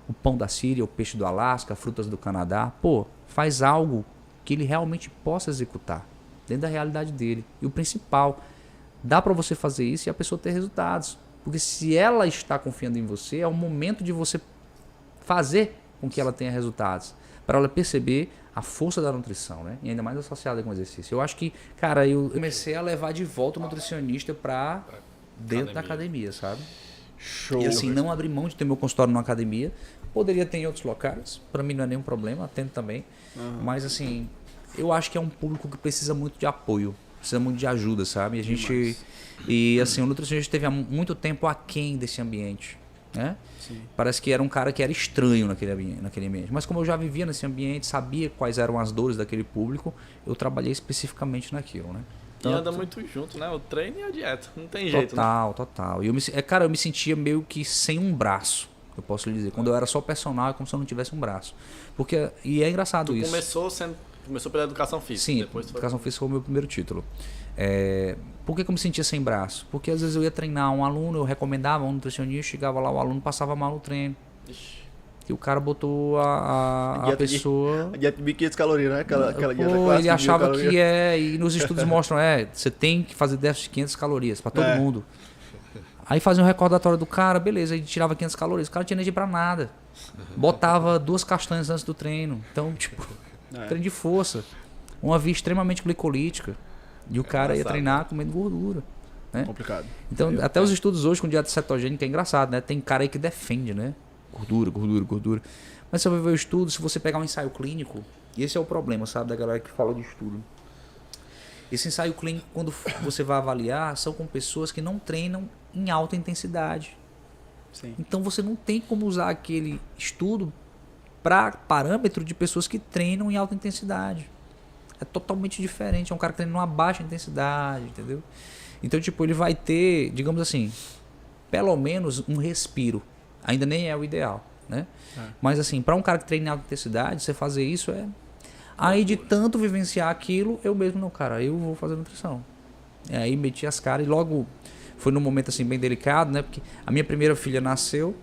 O pão da Síria, o peixe do Alasca, frutas do Canadá, pô, faz algo que ele realmente possa executar dentro da realidade dele. E o principal, dá para você fazer isso e a pessoa ter resultados. Porque se ela está confiando em você, é o momento de você fazer com que ela tenha resultados. Para ela perceber a força da nutrição, né? E ainda mais associada com o exercício. Eu acho que, cara, eu comecei a levar de volta o nutricionista para dentro da academia, sabe? Show. E assim, não abrir mão de ter meu consultório numa academia. Poderia ter em outros locais. Para mim não é nenhum problema, atendo também. Mas assim, eu acho que é um público que precisa muito de apoio. Precisa muito de ajuda, sabe? E assim, o nutricionista esteve há muito tempo aquém desse ambiente, né? Sim. Parece que era um cara que era estranho naquele ambiente. Mas como eu já vivia nesse ambiente, sabia quais eram as dores daquele público, eu trabalhei especificamente naquilo, né? E anda muito junto, né? O treino e a dieta. Não tem jeito, né? Total. E cara, eu me sentia meio que sem um braço, eu posso lhe dizer. Quando eu era só personal, é como se eu não tivesse um braço. E é engraçado isso. Começou pela educação física. Sim, depois educação física foi o meu primeiro título. Por que eu me sentia sem braço? Porque às vezes eu ia treinar um aluno, eu recomendava um nutricionista, chegava lá, o aluno passava mal no treino. Ixi. E o cara botou a pessoa... A dieta de 1.500 calorias, né? Aquela dieta Pô, clássica ele de achava 1.000 calorias. que e nos estudos mostram, você tem que fazer déficit de 500 calorias para todo mundo. Aí fazia um recordatório do cara, beleza, aí tirava 500 calorias, o cara não tinha energia pra nada. Botava 2 castanhas antes do treino. Então, tipo, treino de força. Uma via extremamente glicolítica. E o cara ia treinar comendo gordura. Né? Complicado. Então, até os estudos hoje com dieta cetogênica é engraçado, né? Tem cara aí que defende, né? Gordura. Mas você vai ver o estudo, se você pegar um ensaio clínico, e esse é o problema, sabe, da galera que fala de estudo. Esse ensaio clínico, quando você vai avaliar, são com pessoas que não treinam em alta intensidade. Sim. Então você não tem como usar aquele estudo para parâmetro de pessoas que treinam em alta intensidade. É totalmente diferente. É um cara que treina numa baixa intensidade, entendeu? Então, tipo, ele vai ter, digamos assim, pelo menos um respiro. Ainda nem é o ideal, né? Mas assim, para um cara que treina em alta intensidade, você fazer isso Aí de tanto vivenciar aquilo, eu mesmo não, cara, eu vou fazer nutrição. Aí meti as caras e logo foi num momento assim bem delicado, né? Porque a minha primeira filha nasceu,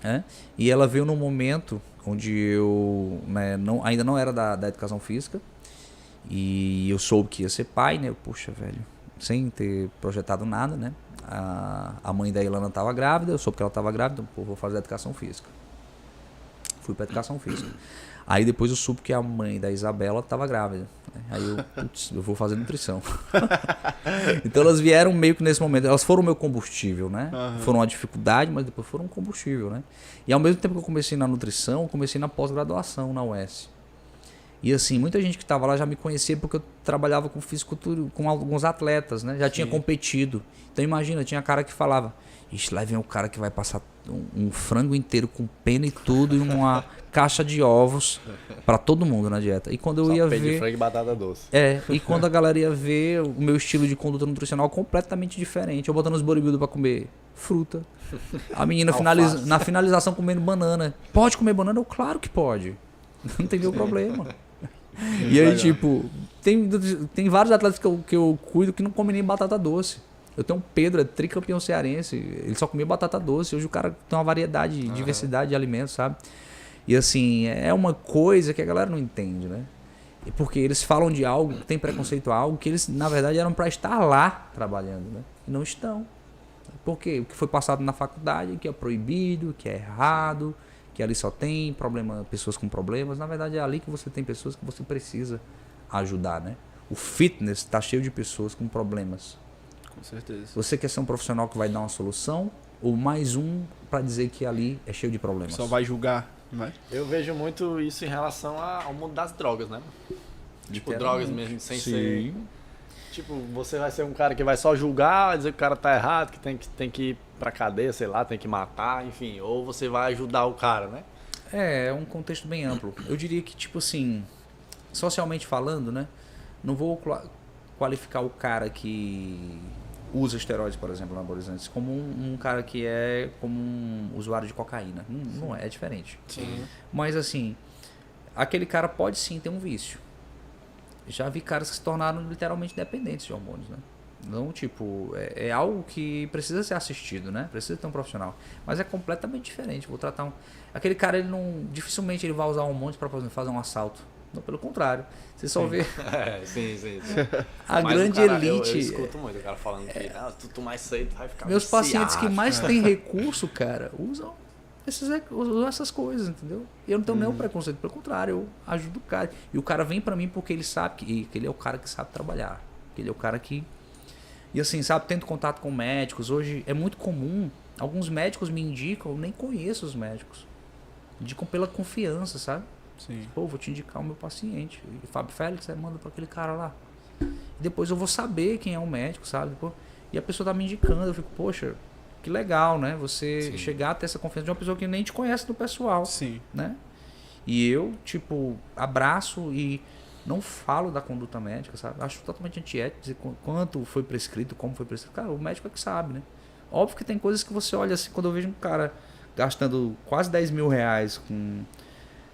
né? E ela veio num momento onde eu, né, ainda não era da educação física. E eu soube que ia ser pai, né? Puxa, velho, sem ter projetado nada, né? A mãe da Ilana estava grávida, eu soube que ela estava grávida, então, vou fazer educação física. Fui para educação física. Aí depois eu soube que a mãe da Isabela estava grávida. Aí eu vou fazer nutrição. Então elas vieram meio que nesse momento, elas foram o meu combustível, né? Foram uma dificuldade, mas depois foram um combustível, né? E ao mesmo tempo que eu comecei na nutrição, eu comecei na pós-graduação na UES. E assim, muita gente que estava lá já me conhecia porque eu trabalhava com fisicultura, com alguns atletas, né? Já tinha competido. Então imagina, tinha cara que falava, ixi, lá vem o cara que vai passar um frango inteiro com pena e tudo e uma caixa de ovos para todo mundo na dieta. E quando eu ia ver... de frango e batata doce. E quando a galera ia ver o meu estilo de conduta nutricional completamente diferente. Eu botando os bodybuilders para comer fruta. A menina na finalização comendo banana. Pode comer banana? Eu, claro que pode. Não tem nenhum problema. E aí, Legal. tipo, tem vários atletas que eu cuido que não comem nem batata doce. Eu tenho um Pedro, é tricampeão cearense, ele só comia batata doce. Hoje o cara tem uma variedade, diversidade de alimentos, sabe? E assim, é uma coisa que a galera não entende, né? Porque eles falam de algo, tem preconceito a algo que eles, na verdade, eram para estar lá trabalhando, né? E não estão. Por quê? O que foi passado na faculdade, que é proibido, que é errado, que ali só tem pessoas com problemas. Na verdade, é ali que você tem pessoas que você precisa ajudar, né? O fitness está cheio de pessoas com problemas. Com certeza. Você quer ser um profissional que vai dar uma solução ou mais um para dizer que ali é cheio de problemas? Só vai julgar, não é? Eu vejo muito isso em relação ao mundo das drogas, né? Tipo, drogas mesmo, sem ser... Tipo, você vai ser um cara que vai só julgar, vai dizer que o cara tá errado, que tem que ir pra cadeia, sei lá, tem que matar, enfim. Ou você vai ajudar o cara, né? É um contexto bem amplo. Eu diria que, tipo assim, socialmente falando, né? Não vou qualificar o cara que usa esteroides, por exemplo, anabolizantes, como um cara que é como um usuário de cocaína. Não é, é diferente. Sim. Mas assim, aquele cara pode sim ter um vício. Já vi caras que se tornaram literalmente dependentes de hormônios, né? Não, tipo, é algo que precisa ser assistido, né? Precisa ter um profissional. Mas é completamente diferente. Vou tratar aquele cara, ele não... Dificilmente ele vai usar hormônios para fazer um assalto. Não, pelo contrário. Você só vê... Sim. A Mas grande o cara, elite... Eu escuto muito o cara falando que tu tomar isso aí, tu vai ficar Meus pacientes que viciado. mais têm recurso, cara, usam essas coisas, entendeu? E eu não tenho nenhum preconceito, pelo contrário, eu ajudo o cara. E o cara vem pra mim porque ele sabe que ele é o cara que sabe trabalhar. Que ele é o cara que... E assim, sabe, tento contato com médicos. Hoje é muito comum, alguns médicos me indicam, eu nem conheço os médicos. Indicam pela confiança, sabe? Sim. Pô, vou te indicar o meu paciente. E Fábio Félix, você manda pra aquele cara lá. E depois eu vou saber quem é o médico, sabe? Pô, e a pessoa tá me indicando, eu fico, poxa, que legal, né? Você chegar a ter essa confiança de uma pessoa que nem te conhece do pessoal, Sim. né? E eu, tipo, abraço e não falo da conduta médica, sabe? Acho totalmente antiético dizer quanto foi prescrito, como foi prescrito. Cara, o médico é que sabe, né? Óbvio que tem coisas que você olha assim, quando eu vejo um cara gastando quase 10 mil reais com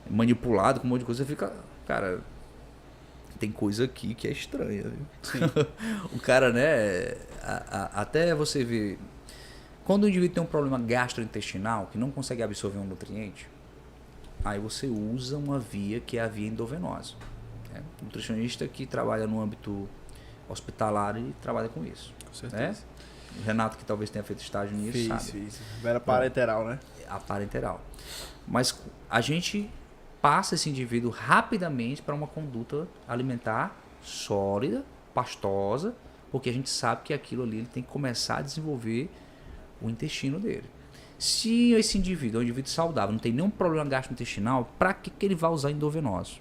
manipulado, com um monte de coisa, você fica, cara, tem coisa aqui que é estranha, viu? O cara, né, até você ver, quando o indivíduo tem um problema gastrointestinal, que não consegue absorver um nutriente, aí você usa uma via que é a via endovenosa. Né? Um nutricionista que trabalha no âmbito hospitalar e trabalha com isso. Com certeza. Né? O Renato, que talvez tenha feito estágio nisso, sabe. Fiz. Vera parenteral, né? A parenteral. Mas a gente passa esse indivíduo rapidamente para uma conduta alimentar sólida, pastosa, porque a gente sabe que aquilo ali ele tem que começar a desenvolver o intestino dele. Se esse indivíduo é um indivíduo saudável, não tem nenhum problema gastrointestinal, para que ele vai usar endovenoso?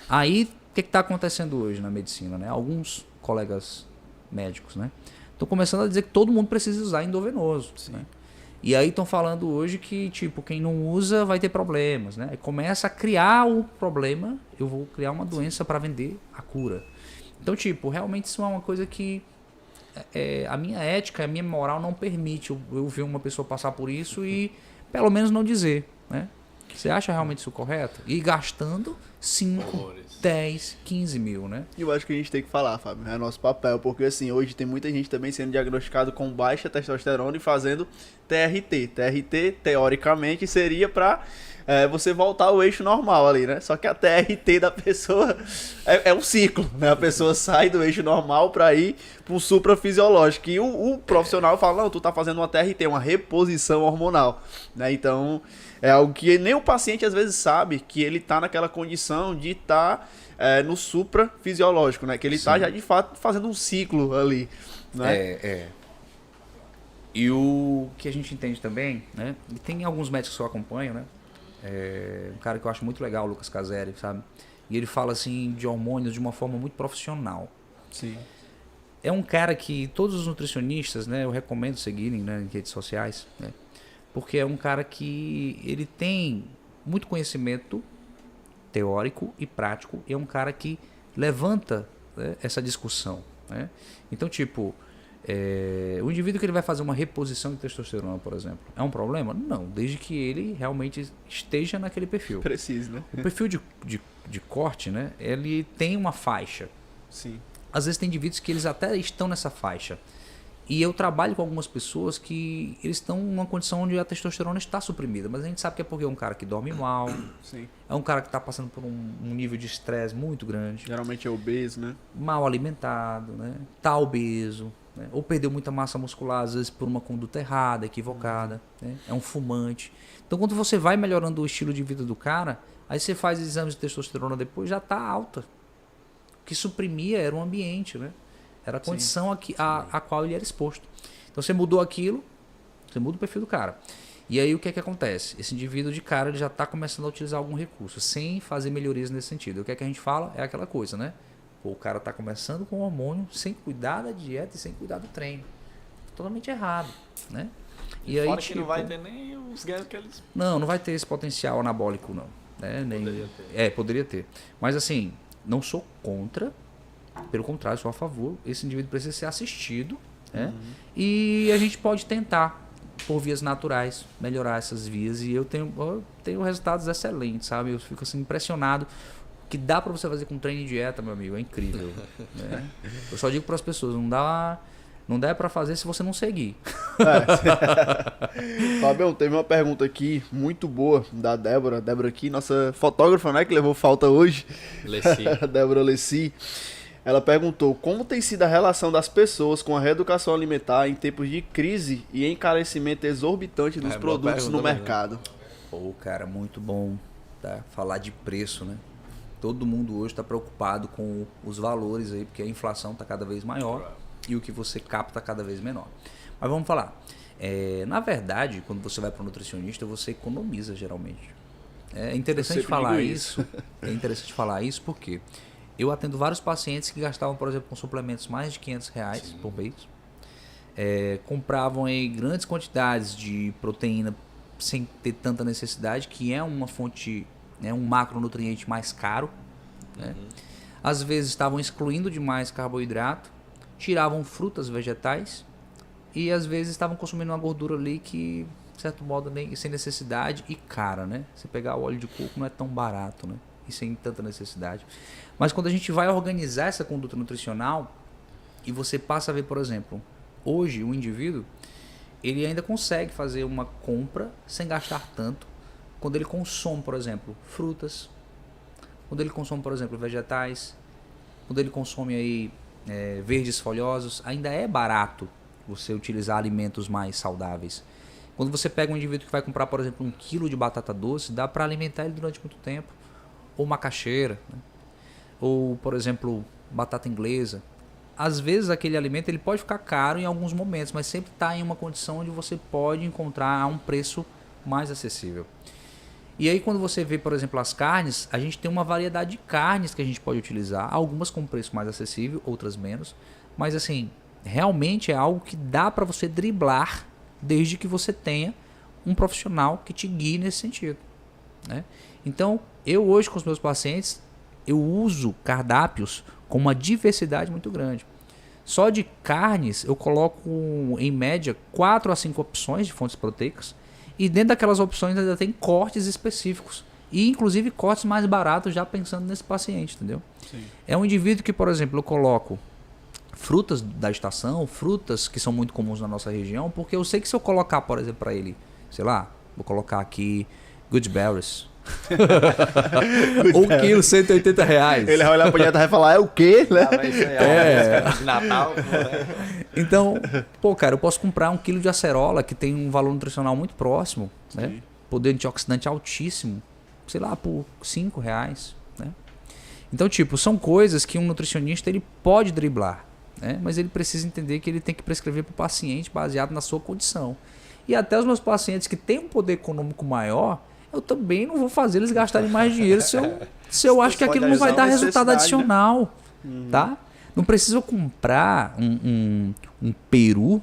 Aí, o que está acontecendo hoje na medicina? Né? Alguns colegas médicos, né, estão começando a dizer que todo mundo precisa usar endovenoso. Né? E aí estão falando hoje que, tipo, quem não usa vai ter problemas, né? E começa a criar o problema, eu vou criar uma doença para vender a cura. Então, tipo, realmente isso é uma coisa que a minha ética, a minha moral não permite eu ver uma pessoa passar por isso e pelo menos não dizer, né? Você acha realmente isso correto? E gastando 5, 10, 15 mil, né? E eu acho que a gente tem que falar, Fábio, é nosso papel, porque assim, hoje tem muita gente também sendo diagnosticado com baixa testosterona e fazendo TRT. TRT, teoricamente, seria pra você voltar ao eixo normal ali, né? Só que a TRT da pessoa é um ciclo, né? A pessoa sai do eixo normal pra ir pro suprafisiológico. E o profissional fala, não, tu tá fazendo uma TRT, uma reposição hormonal, né? Então, é algo que nem o paciente às vezes sabe que ele tá naquela condição de estar no suprafisiológico, né? Que ele tá já de fato fazendo um ciclo ali, né? E o que a gente entende também, né? E tem alguns médicos que eu acompanho, né? Um cara que eu acho muito legal, o Lucas Caseri, sabe? E ele fala assim de hormônios de uma forma muito profissional. Sim. É um cara que todos os nutricionistas, né, eu recomendo seguirem, né, em redes sociais, né? Porque é um cara que ele tem muito conhecimento teórico e prático, e é um cara que levanta, né, essa discussão, né? Então, tipo, O indivíduo que ele vai fazer uma reposição de testosterona, por exemplo, é um problema? Não, desde que ele realmente esteja naquele perfil. Preciso, né? O perfil de corte, né, ele tem uma faixa. Sim. Às vezes tem indivíduos que eles até estão nessa faixa. E eu trabalho com algumas pessoas que eles estão numa condição onde a testosterona está suprimida. Mas a gente sabe que é porque é um cara que dorme mal, Sim. é um cara que está passando por um nível de estresse muito grande, Geralmente é obeso, né? mal alimentado, né? Tá obeso, né? Ou perdeu muita massa muscular, às vezes por uma conduta errada, equivocada, né? É um fumante. Então quando você vai melhorando o estilo de vida do cara, aí você faz exames de testosterona depois, já está alta. O que suprimia era o ambiente, né? Era a condição a qual ele era exposto. Então você mudou aquilo, você muda o perfil do cara. E aí o que é que acontece? Esse indivíduo de cara ele já está começando a utilizar algum recurso, sem fazer melhorias nesse sentido. O que é que a gente fala? É aquela coisa, né? Pô, o cara está começando com hormônio, sem cuidar da dieta e sem cuidar do treino. Totalmente errado, né? E aí, fora que não vai ter nem os ganhos que eles... Não vai ter esse potencial anabólico, não. Né? Poderia ter. Poderia ter. Mas assim, não sou contra. Pelo contrário, sou a favor. Esse indivíduo precisa ser assistido, né? E a gente pode tentar, por vias naturais, melhorar essas vias. E eu tenho resultados excelentes, sabe? Eu fico assim, impressionado. O que dá para você fazer com treino e dieta, meu amigo, é incrível. Né? Eu só digo para as pessoas, não dá para fazer se você não seguir. Fabião, teve uma pergunta aqui muito boa da Débora. Débora aqui, nossa fotógrafa, né? Que levou falta hoje. Leci. Débora Leci. Ela perguntou como tem sido a relação das pessoas com a reeducação alimentar em tempos de crise e encarecimento exorbitante dos produtos no mercado. Pô, cara, muito bom, tá? Falar de preço, né? Todo mundo hoje está preocupado com os valores aí, porque a inflação está cada vez maior e o que você capta cada vez menor. Mas vamos falar. Na verdade, quando você vai para um nutricionista, você economiza geralmente. É interessante falar isso. É interessante falar isso porque eu atendo vários pacientes que gastavam, por exemplo, com suplementos mais de R$500 por mês. Compravam em grandes quantidades de proteína sem ter tanta necessidade, que é uma fonte, um macronutriente mais caro. Né? Às vezes estavam excluindo demais carboidrato, tiravam frutas, vegetais e às vezes estavam consumindo uma gordura ali que, de certo modo, nem sem necessidade e cara, né? Você pegar o óleo de coco não é tão barato, né? E sem tanta necessidade. Mas quando a gente vai organizar essa conduta nutricional e você passa a ver, por exemplo, hoje o indivíduo, ele ainda consegue fazer uma compra sem gastar tanto quando ele consome, por exemplo, frutas, quando ele consome, por exemplo, vegetais, quando ele consome aí, verdes folhosos, ainda é barato você utilizar alimentos mais saudáveis. Quando você pega um indivíduo que vai comprar, por exemplo, 1 quilo de batata doce, dá para alimentar ele durante muito tempo. Ou macaxeira, né? Ou, por exemplo, batata inglesa. Às vezes aquele alimento ele pode ficar caro em alguns momentos, mas sempre está em uma condição onde você pode encontrar a um preço mais acessível. E aí quando você vê, por exemplo, as carnes, a gente tem uma variedade de carnes que a gente pode utilizar, algumas com preço mais acessível, outras menos, mas assim, realmente é algo que dá para você driblar desde que você tenha um profissional que te guie nesse sentido, né? Então, eu hoje com os meus pacientes, eu uso cardápios com uma diversidade muito grande. Só de carnes, eu coloco em média 4 a 5 opções de fontes proteicas. E dentro daquelas opções ainda tem cortes específicos. E inclusive cortes mais baratos já pensando nesse paciente, entendeu? Sim. É um indivíduo que, por exemplo, eu coloco frutas da estação, frutas que são muito comuns na nossa região, porque eu sei que se eu colocar, por exemplo, para ele, sei lá, vou colocar aqui gooseberries. 1 quilo, R$180. Ele vai olhar pra dieta e vai falar, é o quê? Né? De Natal. Então, pô, cara, eu posso comprar 1 quilo de acerola, que tem um valor nutricional muito próximo, né? Poder antioxidante altíssimo, sei lá, por R$5, né? Então, tipo, são coisas que um nutricionista ele pode driblar, né? Mas ele precisa entender que ele tem que prescrever para o paciente baseado na sua condição. E até os meus pacientes que têm um poder econômico maior, eu também não vou fazer eles gastarem mais dinheiro se eu acho que aquilo não vai dar resultado adicional, tá? Não preciso comprar um peru,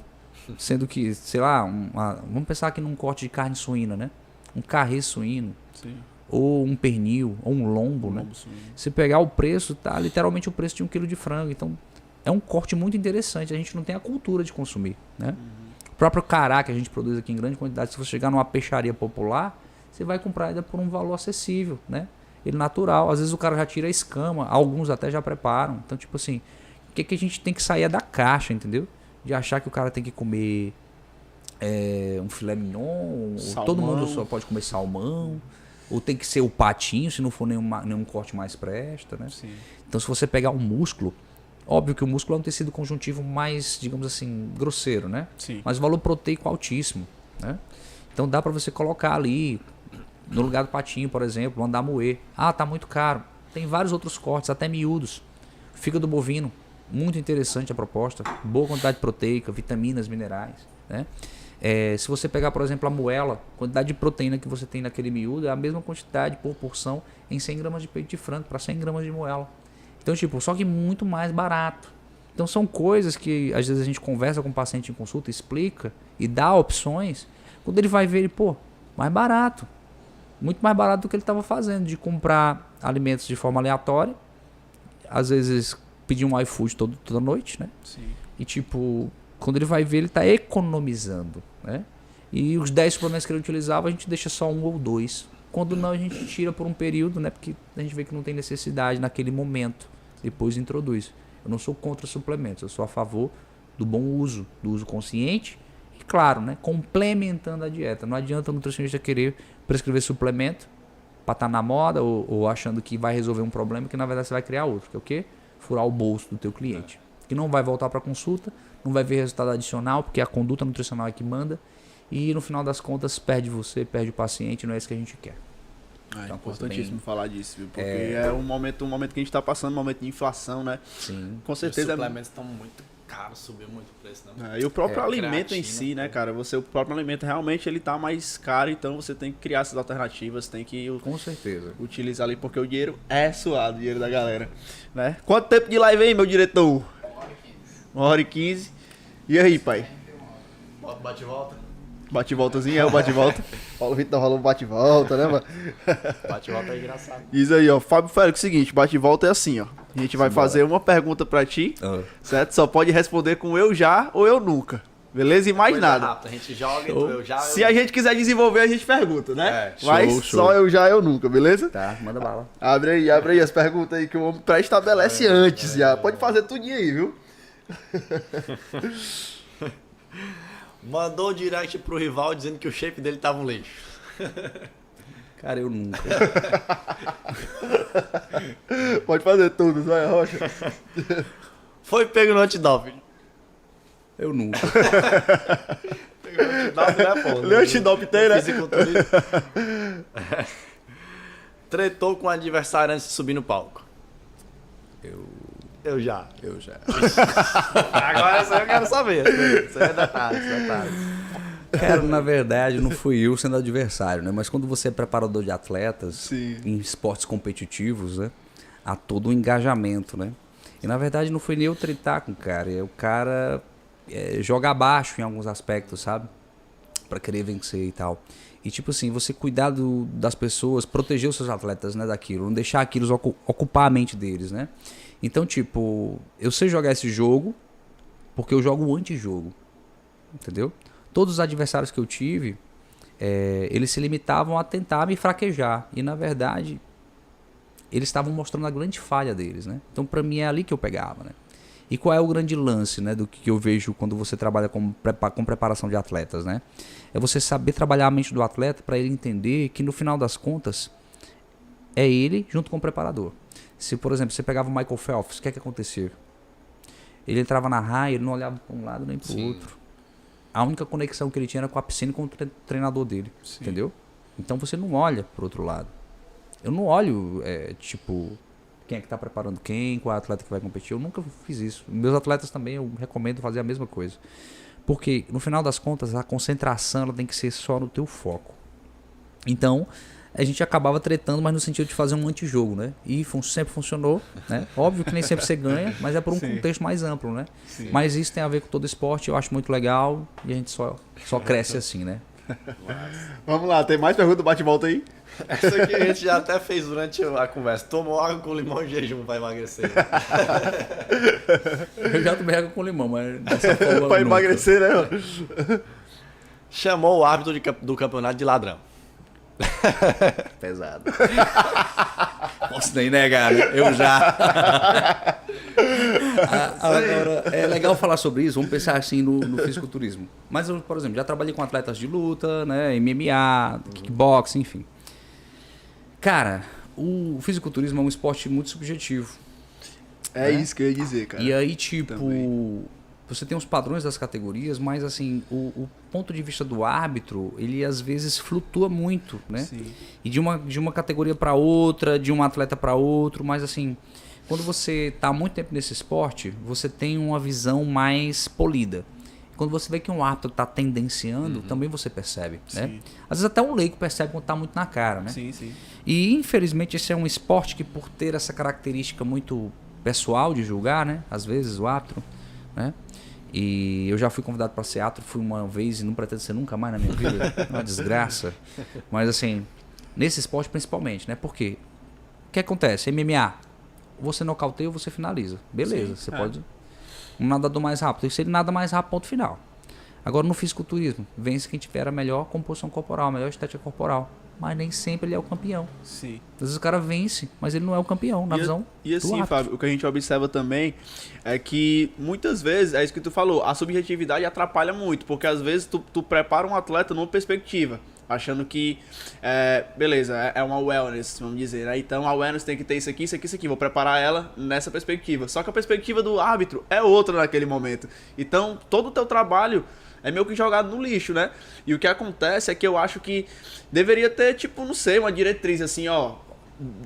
sendo que, sei lá, vamos pensar aqui num corte de carne suína, né? Um carré suíno. Sim. Ou um pernil, ou um lombo, né? Suíno. Se pegar o preço, tá literalmente o preço de 1 quilo de frango. Então, é um corte muito interessante. A gente não tem a cultura de consumir, né? O próprio cará que a gente produz aqui em grande quantidade, se você chegar numa peixaria popular, você vai comprar ainda por um valor acessível, né? Ele natural. Às vezes o cara já tira a escama, alguns até já preparam. Então, tipo assim, o que a gente tem que sair é da caixa, entendeu? De achar que o cara tem que comer um filé mignon, todo mundo só pode comer salmão, ou tem que ser o patinho, se não for nenhum corte mais presta, né? Sim. Então, se você pegar um músculo, óbvio que o músculo é um tecido conjuntivo mais, digamos assim, grosseiro, né? Sim. Mas valor proteico altíssimo, né? Então dá para você colocar ali, no lugar do patinho, por exemplo, mandar moer. Ah, tá muito caro. Tem vários outros cortes, até miúdos. Fígado bovino, muito interessante a proposta. Boa quantidade proteica, vitaminas, minerais, né? Se você pegar, por exemplo, a moela, a quantidade de proteína que você tem naquele miúdo é a mesma quantidade por porção em 100 gramas de peito de frango para 100 gramas de moela. Então, tipo, só que muito mais barato. Então, são coisas que às vezes a gente conversa com o paciente em consulta, explica e dá opções. Quando ele vai ver, ele, pô, mais barato. Muito mais barato do que ele estava fazendo, de comprar alimentos de forma aleatória. Às vezes, pedir um iFood toda noite, né? Sim. E, tipo, quando ele vai ver, ele está economizando, né? E os 10 suplementos que ele utilizava, a gente deixa só 1 ou 2. Quando não, a gente tira por um período, né? Porque a gente vê que não tem necessidade naquele momento. Depois introduz. Eu não sou contra suplementos, eu sou a favor do bom uso, do uso consciente e, claro, né? Complementando a dieta. Não adianta o nutricionista querer prescrever suplemento para estar na moda ou achando que vai resolver um problema que na verdade você vai criar outro. Que é o quê? Furar o bolso do teu cliente. Que não vai voltar para consulta, não vai ver resultado adicional, porque a conduta nutricional é que manda. E no final das contas perde você, perde o paciente, não é isso que a gente quer. É Então, importantíssimo falar disso, viu? Porque é um momento que a gente está passando, um momento de inflação, né? Sim. Com Os certeza. suplementos estão muito caros, subiu muito o preço, não? E o próprio alimento em creatina, si, né, cara? O próprio alimento realmente ele tá mais caro, então você tem que criar essas alternativas, tem que Com certeza. utilizar ali, porque o dinheiro é suado, o dinheiro da galera, né? Quanto tempo de live aí, meu diretor? 1h15. E aí, pai? Bate e volta. Bate-voltazinho, é o bate-volta. Paulo Vitor rolou um bate-volta, né, mano? Bate e volta é engraçado. Diz aí, ó. Fábio Félix, seguinte, bate-volta é assim, ó. A gente vai fazer uma pergunta pra ti, certo? Só pode responder com eu já ou eu nunca. Beleza? E mais Coisa nada. rápida, a gente joga, então eu já... Se a gente quiser desenvolver, a gente pergunta, né? É, Mas show. só eu já, eu nunca, beleza? Tá, manda bala. Abre aí as perguntas aí que o homem pré-estabelece antes já. Pode fazer tudinho aí, viu? Mandou direct pro rival dizendo que o shape dele tava um lixo. Cara, eu nunca. Pode fazer tudo, vai, Rocha. Foi pego no antidoping. Eu nunca. Pegou no antidoping, né, pô? Leu o antidoping tem, né? Fisiculturismo. Tretou com o adversário antes de subir no palco. Eu já. Agora só eu quero saber. Isso é detalhe. Cara, na verdade, não fui eu sendo adversário, né? Mas quando você é preparador de atletas, Sim. em esportes competitivos, né? Há todo um engajamento, né? E na verdade não foi nem eu tretar com o cara. O cara joga abaixo em alguns aspectos, sabe? Pra querer vencer e tal. E tipo assim, você cuidar das pessoas, proteger os seus atletas, né, daquilo. Não deixar aquilo ocupar a mente deles, né? Então, tipo, eu sei jogar esse jogo porque eu jogo o antijogo. Entendeu? Todos os adversários que eu tive, eles se limitavam a tentar me fraquejar. E, na verdade, eles estavam mostrando a grande falha deles, né? Então, pra mim, é ali que eu pegava, né? E qual é o grande lance, né, do que eu vejo quando você trabalha com preparação de atletas, né? É você saber trabalhar a mente do atleta para ele entender que, no final das contas, é ele junto com o preparador. Se, por exemplo, você pegava o Michael Phelps, o que é que acontecia? Ele entrava na raia, ele não olhava para um lado nem para o outro. A única conexão que ele tinha era com a piscina e com o treinador dele, entendeu? Então você não olha para o outro lado. Eu não olho, tipo, quem é que está preparando quem, qual é o atleta que vai competir. Eu nunca fiz isso. Meus atletas também, eu recomendo fazer a mesma coisa. Porque, no final das contas, a concentração ela tem que ser só no teu foco. Então, a gente acabava tretando, mas no sentido de fazer um antijogo, né? E sempre funcionou, né? Óbvio que nem sempre você ganha, mas é por um contexto mais amplo, né? Sim. Mas isso tem a ver com todo esporte, eu acho muito legal e a gente só cresce assim, né? Vamos lá, tem mais pergunta do bate-volta aí? Essa aqui a gente já até fez durante a conversa. Tomou água com limão em jejum pra emagrecer. Eu já tomei água com limão, mas dessa forma Pra nunca. emagrecer, né? Mano? Chamou o árbitro do campeonato de ladrão. Pesado. Posso nem negar, né? Eu já. Agora, é legal falar sobre isso. Vamos pensar assim no fisiculturismo. Mas eu, por exemplo, já trabalhei com atletas de luta, né? MMA, kickboxing, enfim. Cara, o fisiculturismo é um esporte muito subjetivo. É isso que eu ia dizer, cara. E aí, tipo, Também. você tem os padrões das categorias, mas assim, o ponto de vista do árbitro, ele às vezes flutua muito, né? Sim. E de uma categoria para outra, de um atleta para outro, mas assim, quando você tá há muito tempo nesse esporte, você tem uma visão mais polida. Quando você vê que um árbitro tá tendenciando, também você percebe, né? Sim. Às vezes até um leigo percebe quando tá muito na cara, né? Sim, sim. E infelizmente esse é um esporte que, por ter essa característica muito pessoal de julgar, né? Às vezes o árbitro, né? E eu já fui convidado para ser árbitro, fui uma vez e não pretendo ser nunca mais na minha vida. É uma desgraça. Mas assim, nesse esporte principalmente, né? Por quê? O que acontece? MMA, você nocauteia ou você finaliza. Beleza, Sim, você é. pode... Um nadador mais rápido. E se ele nada mais rápido, ponto final. Agora no fisiculturismo, vence quem tiver a melhor composição corporal, a melhor estética corporal. Mas nem sempre ele é o campeão. Sim. Às vezes o cara vence, mas ele não é o campeão, na visão E do assim, árbitro. Fábio, o que a gente observa também é que muitas vezes, é isso que tu falou, a subjetividade atrapalha muito, porque às vezes tu prepara um atleta numa perspectiva, achando que, beleza, é uma wellness, vamos dizer, né? Então a wellness tem que ter isso aqui, isso aqui, isso aqui, vou preparar ela nessa perspectiva. Só que a perspectiva do árbitro é outra naquele momento. Então todo o teu trabalho é meio que jogado no lixo, né? E o que acontece é que eu acho que deveria ter, tipo, não sei, uma diretriz assim, ó,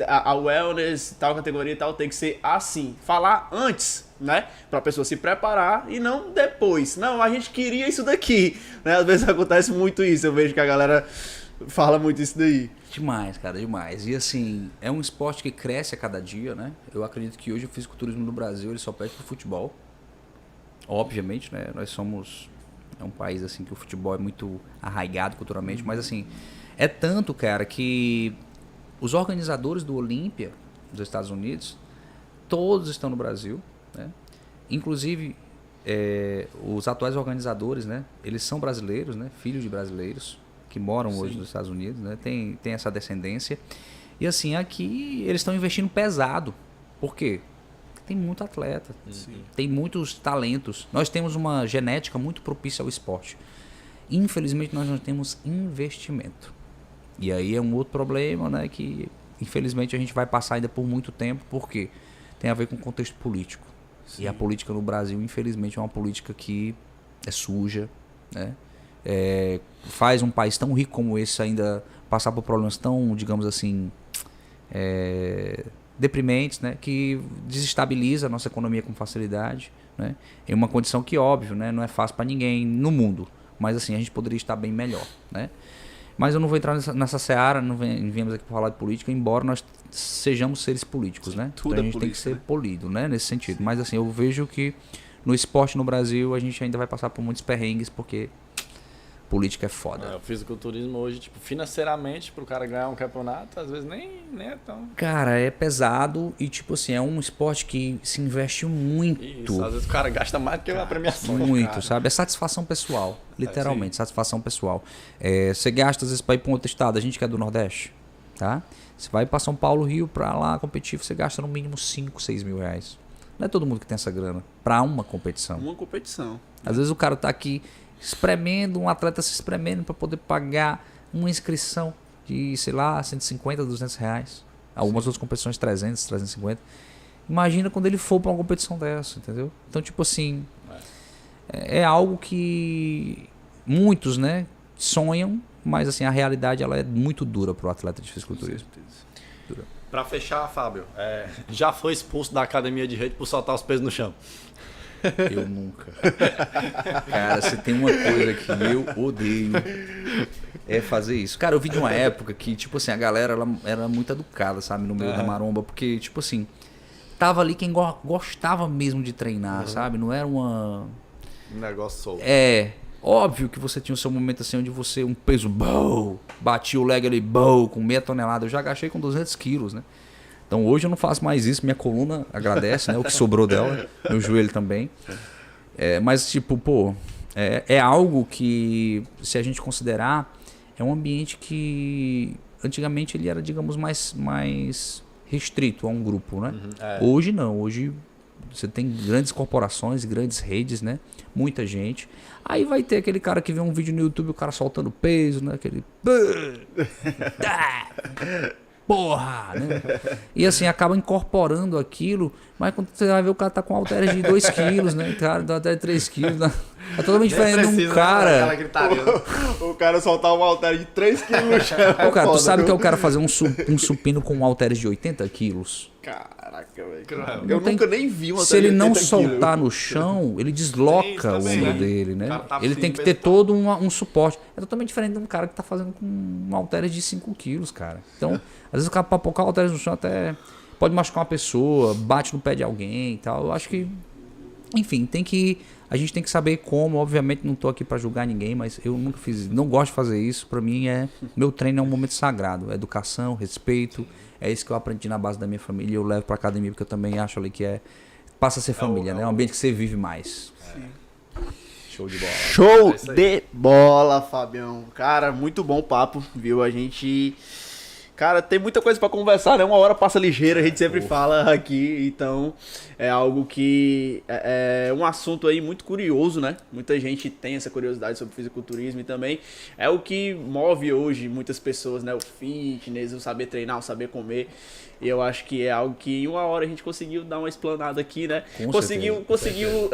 a wellness, tal categoria e tal, tem que ser assim. Falar antes, né? Pra pessoa se preparar e não depois. Não, a gente queria isso daqui, né? Às vezes acontece muito isso, eu vejo que a galera fala muito isso daí. Demais, cara, demais. E assim, é um esporte que cresce a cada dia, né? Eu acredito que hoje o fisiculturismo no Brasil ele só perde pro futebol. Obviamente, né? Nós somos... É um país assim que o futebol é muito arraigado culturalmente, mas assim, é tanto, cara, que os organizadores do Olímpia dos Estados Unidos, todos estão no Brasil, né? Inclusive, os atuais organizadores, né? Eles são brasileiros, né? Filhos de brasileiros que moram hoje nos Estados Unidos, né? Tem essa descendência. E assim, aqui eles estão investindo pesado. Por quê? Tem muito atleta, tem muitos talentos. Nós temos uma genética muito propícia ao esporte. Infelizmente, nós não temos investimento. E aí é um outro problema, né? Que infelizmente a gente vai passar ainda por muito tempo, porque tem a ver com o contexto político. Sim. E a política no Brasil, infelizmente, é uma política que é suja, né? Faz um país tão rico como esse ainda passar por problemas tão, digamos assim... deprimentes, né, que desestabiliza a nossa economia com facilidade, né, em uma condição que, óbvio, né, não é fácil para ninguém no mundo, mas assim, a gente poderia estar bem melhor, né. Mas eu não vou entrar nessa seara, não viemos aqui para falar de política, embora nós sejamos seres políticos, né, Tudo então a é gente política, tem que ser né? polido, né, nesse sentido, mas assim, eu vejo que no esporte no Brasil a gente ainda vai passar por muitos perrengues, porque política é foda. O fisiculturismo hoje, tipo, financeiramente, pro cara ganhar um campeonato, às vezes nem é tão... Cara, é pesado e, tipo assim, é um esporte que se investe muito. Isso, às vezes o cara gasta mais do que a premiação. Muito, cara. sabe? É satisfação pessoal, literalmente, sim. satisfação pessoal. Você gasta, às vezes, pra ir pra um outro estado, a gente que é do Nordeste, tá? Você vai pra São Paulo, Rio, pra lá competir, você gasta no mínimo 5, 6 mil reais. Não é todo mundo que tem essa grana pra uma competição. Uma competição. Às vezes o cara tá aqui espremendo, um atleta se espremendo para poder pagar uma inscrição de, sei lá, 150, 200 reais. Algumas outras competições 300, 350. Imagina quando ele for para uma competição dessa, entendeu? Então, tipo assim, é algo que muitos, né, sonham, mas assim, a realidade ela é muito dura para o atleta de fisiculturismo. Dura. Pra fechar, Fábio, já foi expulso da academia de rede por soltar os pesos no chão? Eu nunca. Cara, se tem uma coisa que eu odeio é fazer isso. Cara, eu vi de uma época que, tipo assim, a galera ela era muito educada, sabe, no meio da maromba, porque, tipo assim, tava ali quem gostava mesmo de treinar, sabe? Não era uma... Um negócio solto. Óbvio que você tinha o seu momento assim, onde você, um peso, batia o leg ali, com meia tonelada. Eu já agachei com 200 quilos, né? Então hoje eu não faço mais isso, minha coluna agradece, né? O que sobrou dela, meu joelho também. Mas tipo, é algo que, se a gente considerar, é um ambiente que antigamente ele era, digamos, mais restrito a um grupo, né? Hoje não, hoje você tem grandes corporações, grandes redes, né? Muita gente. Aí vai ter aquele cara que vê um vídeo no YouTube, o cara soltando peso, né? Aquele... porra, né? E assim, acaba incorporando aquilo, mas quando você vai ver, o cara tá com halteres de 2 quilos, né? Cara, dá até 3 quilos. Né? É totalmente diferente de um cara. O cara soltar um halter de 3 quilos no chão. O cara, tu sabe que é o cara fazer um supino com halteres de 80 quilos? Caraca, velho. Eu nunca nem vi um halter Se ele de 80 não quilos. soltar no chão, ele desloca o ombro dele, né? Tá Ele tem que ter todo um suporte. É totalmente diferente de um cara que tá fazendo com um halteres de 5 quilos, cara. Então, às vezes o cara papocar o halteres no chão até pode machucar uma pessoa, bate no pé de alguém e tal. Eu acho que, enfim, a gente tem que saber como. Obviamente não tô aqui para julgar ninguém, mas eu nunca fiz, não gosto de fazer isso. Para mim meu treino é um momento sagrado, educação, respeito. É isso que eu aprendi na base da minha família e eu levo pra academia porque eu também acho ali que passa a ser família, né? É um ambiente que você vive mais. Show de bola. Show de bola, Fabião. Cara, muito bom papo, viu? A gente... Cara, tem muita coisa pra conversar, né? Uma hora passa ligeira, a gente sempre fala aqui. Então, é algo que... É um assunto aí muito curioso, né? Muita gente tem essa curiosidade sobre fisiculturismo e também é o que move hoje muitas pessoas, né? O fitness, o saber treinar, o saber comer. E eu acho que é algo que em uma hora a gente conseguiu dar uma explanada aqui, né? Conseguiu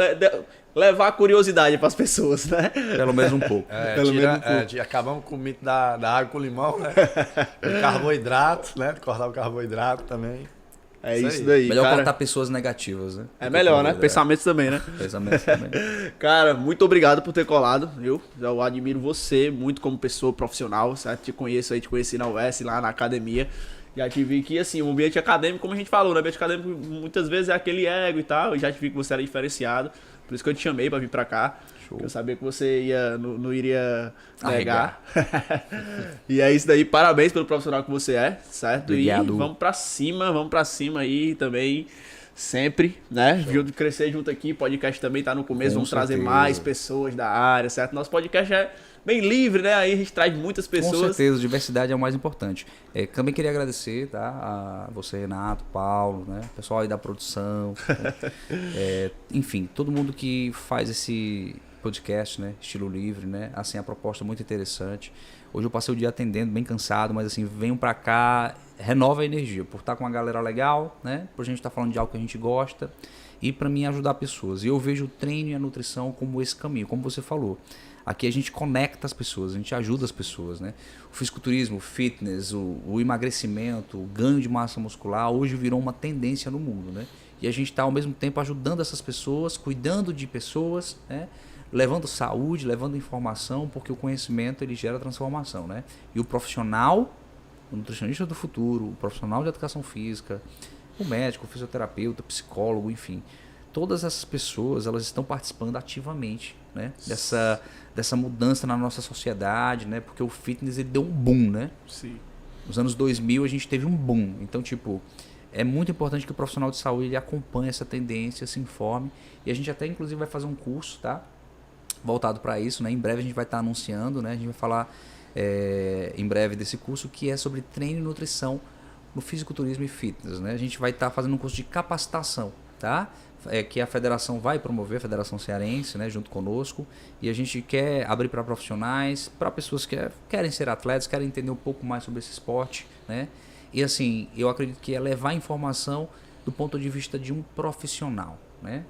levar a curiosidade para as pessoas, né? Pelo menos um pouco. Acabamos com o mito da água com limão, né? O carboidrato, né? Cortar o carboidrato também. É isso daí. Melhor cara. cortar pessoas negativas, né? É melhor, né? Pensamentos também, né? Pensamentos também. Cara, muito obrigado por ter colado, viu? Eu admiro você muito como pessoa profissional, certo? Te conheci na UES, lá na academia. Já te vi que, assim, o ambiente acadêmico, como a gente falou, né? O ambiente acadêmico muitas vezes é aquele ego e tal. Eu já te vi que você era diferenciado. Por isso que eu te chamei pra vir pra cá. Eu sabia que você não iria negar. E é isso daí. Parabéns pelo profissional que você é, certo? Obrigado. E vamos pra cima aí também. Sempre, né? Viu de crescer junto aqui. Podcast também tá no começo. Vamos trazer mais pessoas da área, certo? Nosso podcast é bem livre, né? Aí a gente traz muitas pessoas. Com certeza, diversidade é o mais importante. Também queria agradecer, tá? A você, Renato, Paulo, né? O pessoal aí da produção. Enfim, todo mundo que faz esse podcast, né? Estilo livre, né? Assim, a proposta é muito interessante. Hoje eu passei o dia atendendo, bem cansado, mas assim, venham pra cá, renova a energia, por estar com uma galera legal, né? Por a gente estar falando de algo que a gente gosta e pra mim ajudar pessoas. E eu vejo o treino e a nutrição como esse caminho, como você falou. Aqui a gente conecta as pessoas, a gente ajuda as pessoas, né? O fisiculturismo, o fitness, o emagrecimento, o ganho de massa muscular, hoje virou uma tendência no mundo, né? E a gente está ao mesmo tempo ajudando essas pessoas, cuidando de pessoas, né? Levando saúde, levando informação, porque o conhecimento ele gera transformação, né? E o profissional, o nutricionista do futuro, o profissional de educação física, o médico, o fisioterapeuta, o psicólogo, enfim, todas essas pessoas elas estão participando ativamente, né? Dessa mudança na nossa sociedade, né? Porque o fitness ele deu um boom, né? Sim. Nos anos 2000 a gente teve um boom. Então, tipo, é muito importante que o profissional de saúde ele acompanhe essa tendência, se informe. E a gente até, inclusive, vai fazer um curso, tá? Voltado para isso, né? Em breve a gente vai estar anunciando, né? A gente vai falar em breve desse curso que é sobre treino e nutrição no fisiculturismo e fitness, né? A gente vai estar fazendo um curso de capacitação, tá? Que a federação vai promover, a Federação Cearense, né, junto conosco, e a gente quer abrir para profissionais, para pessoas que querem ser atletas, querem entender um pouco mais sobre esse esporte, né? E assim, eu acredito que é levar informação do ponto de vista de um profissional, né?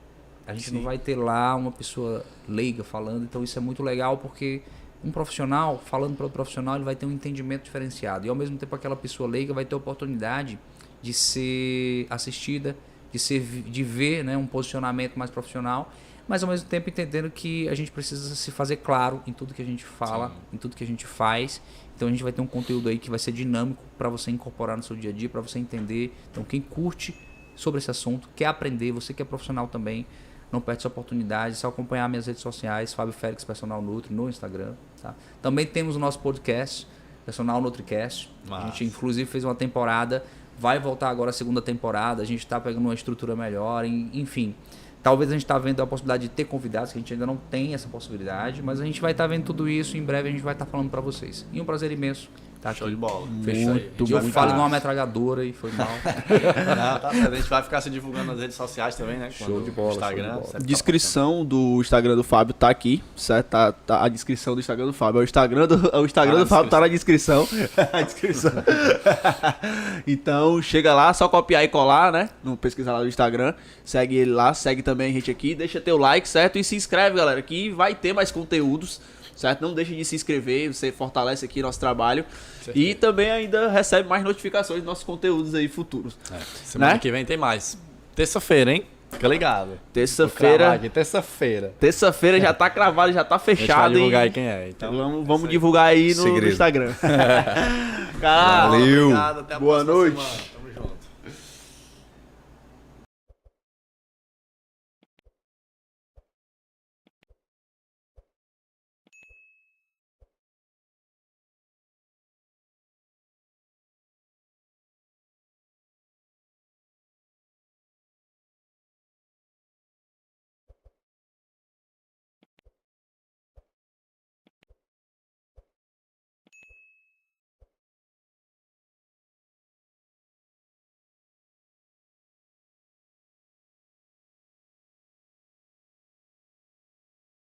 A gente não vai ter lá uma pessoa leiga falando, então isso é muito legal porque um profissional, falando para o profissional, ele vai ter um entendimento diferenciado, e ao mesmo tempo aquela pessoa leiga vai ter a oportunidade de ser assistida, de ver, né, um posicionamento mais profissional, mas ao mesmo tempo entendendo que a gente precisa se fazer claro em tudo que a gente fala, sim, em tudo que a gente faz. Então a gente vai ter um conteúdo aí que vai ser dinâmico para você incorporar no seu dia a dia, para você entender. Então quem curte sobre esse assunto, quer aprender, você que é profissional também, não perde essa oportunidade. É só acompanhar minhas redes sociais, Fábio Félix Personal Nutri, no Instagram. Tá? Também temos o nosso podcast, Personal NutriCast. A gente, inclusive, fez uma temporada, vai voltar agora a segunda temporada. A gente está pegando uma estrutura melhor, enfim. Talvez a gente está vendo a possibilidade de ter convidados, que a gente ainda não tem essa possibilidade, mas a gente vai estar vendo tudo isso. Em breve a gente vai estar falando para vocês. E um prazer imenso. Tá, show de bola. Fechou aí. Eu falei numa metralhadora e foi mal. Não, tá certo. A gente vai ficar se divulgando nas redes sociais também, né? Show de bola. Instagram. Descrição do Instagram do Fábio tá aqui, certo? Tá a descrição do Instagram do Fábio. O Instagram do Fábio tá na descrição. A descrição. Então, chega lá, só copiar e colar, né? Não pesquisar lá no Instagram. Segue ele lá, segue também a gente aqui. Deixa teu like, certo? E se inscreve, galera, que vai ter mais conteúdos. Certo? Não deixe de se inscrever, você fortalece aqui nosso trabalho. E também ainda recebe mais notificações dos nossos conteúdos aí futuros. Semana que vem tem mais. Terça-feira, hein? Fica ligado. Terça-feira. Terça-feira Já tá cravado, já tá fechado. vai divulgar aí quem é. Então, vamos divulgar aí no Instagram. Valeu. Obrigado, até a Boa próxima noite. semana.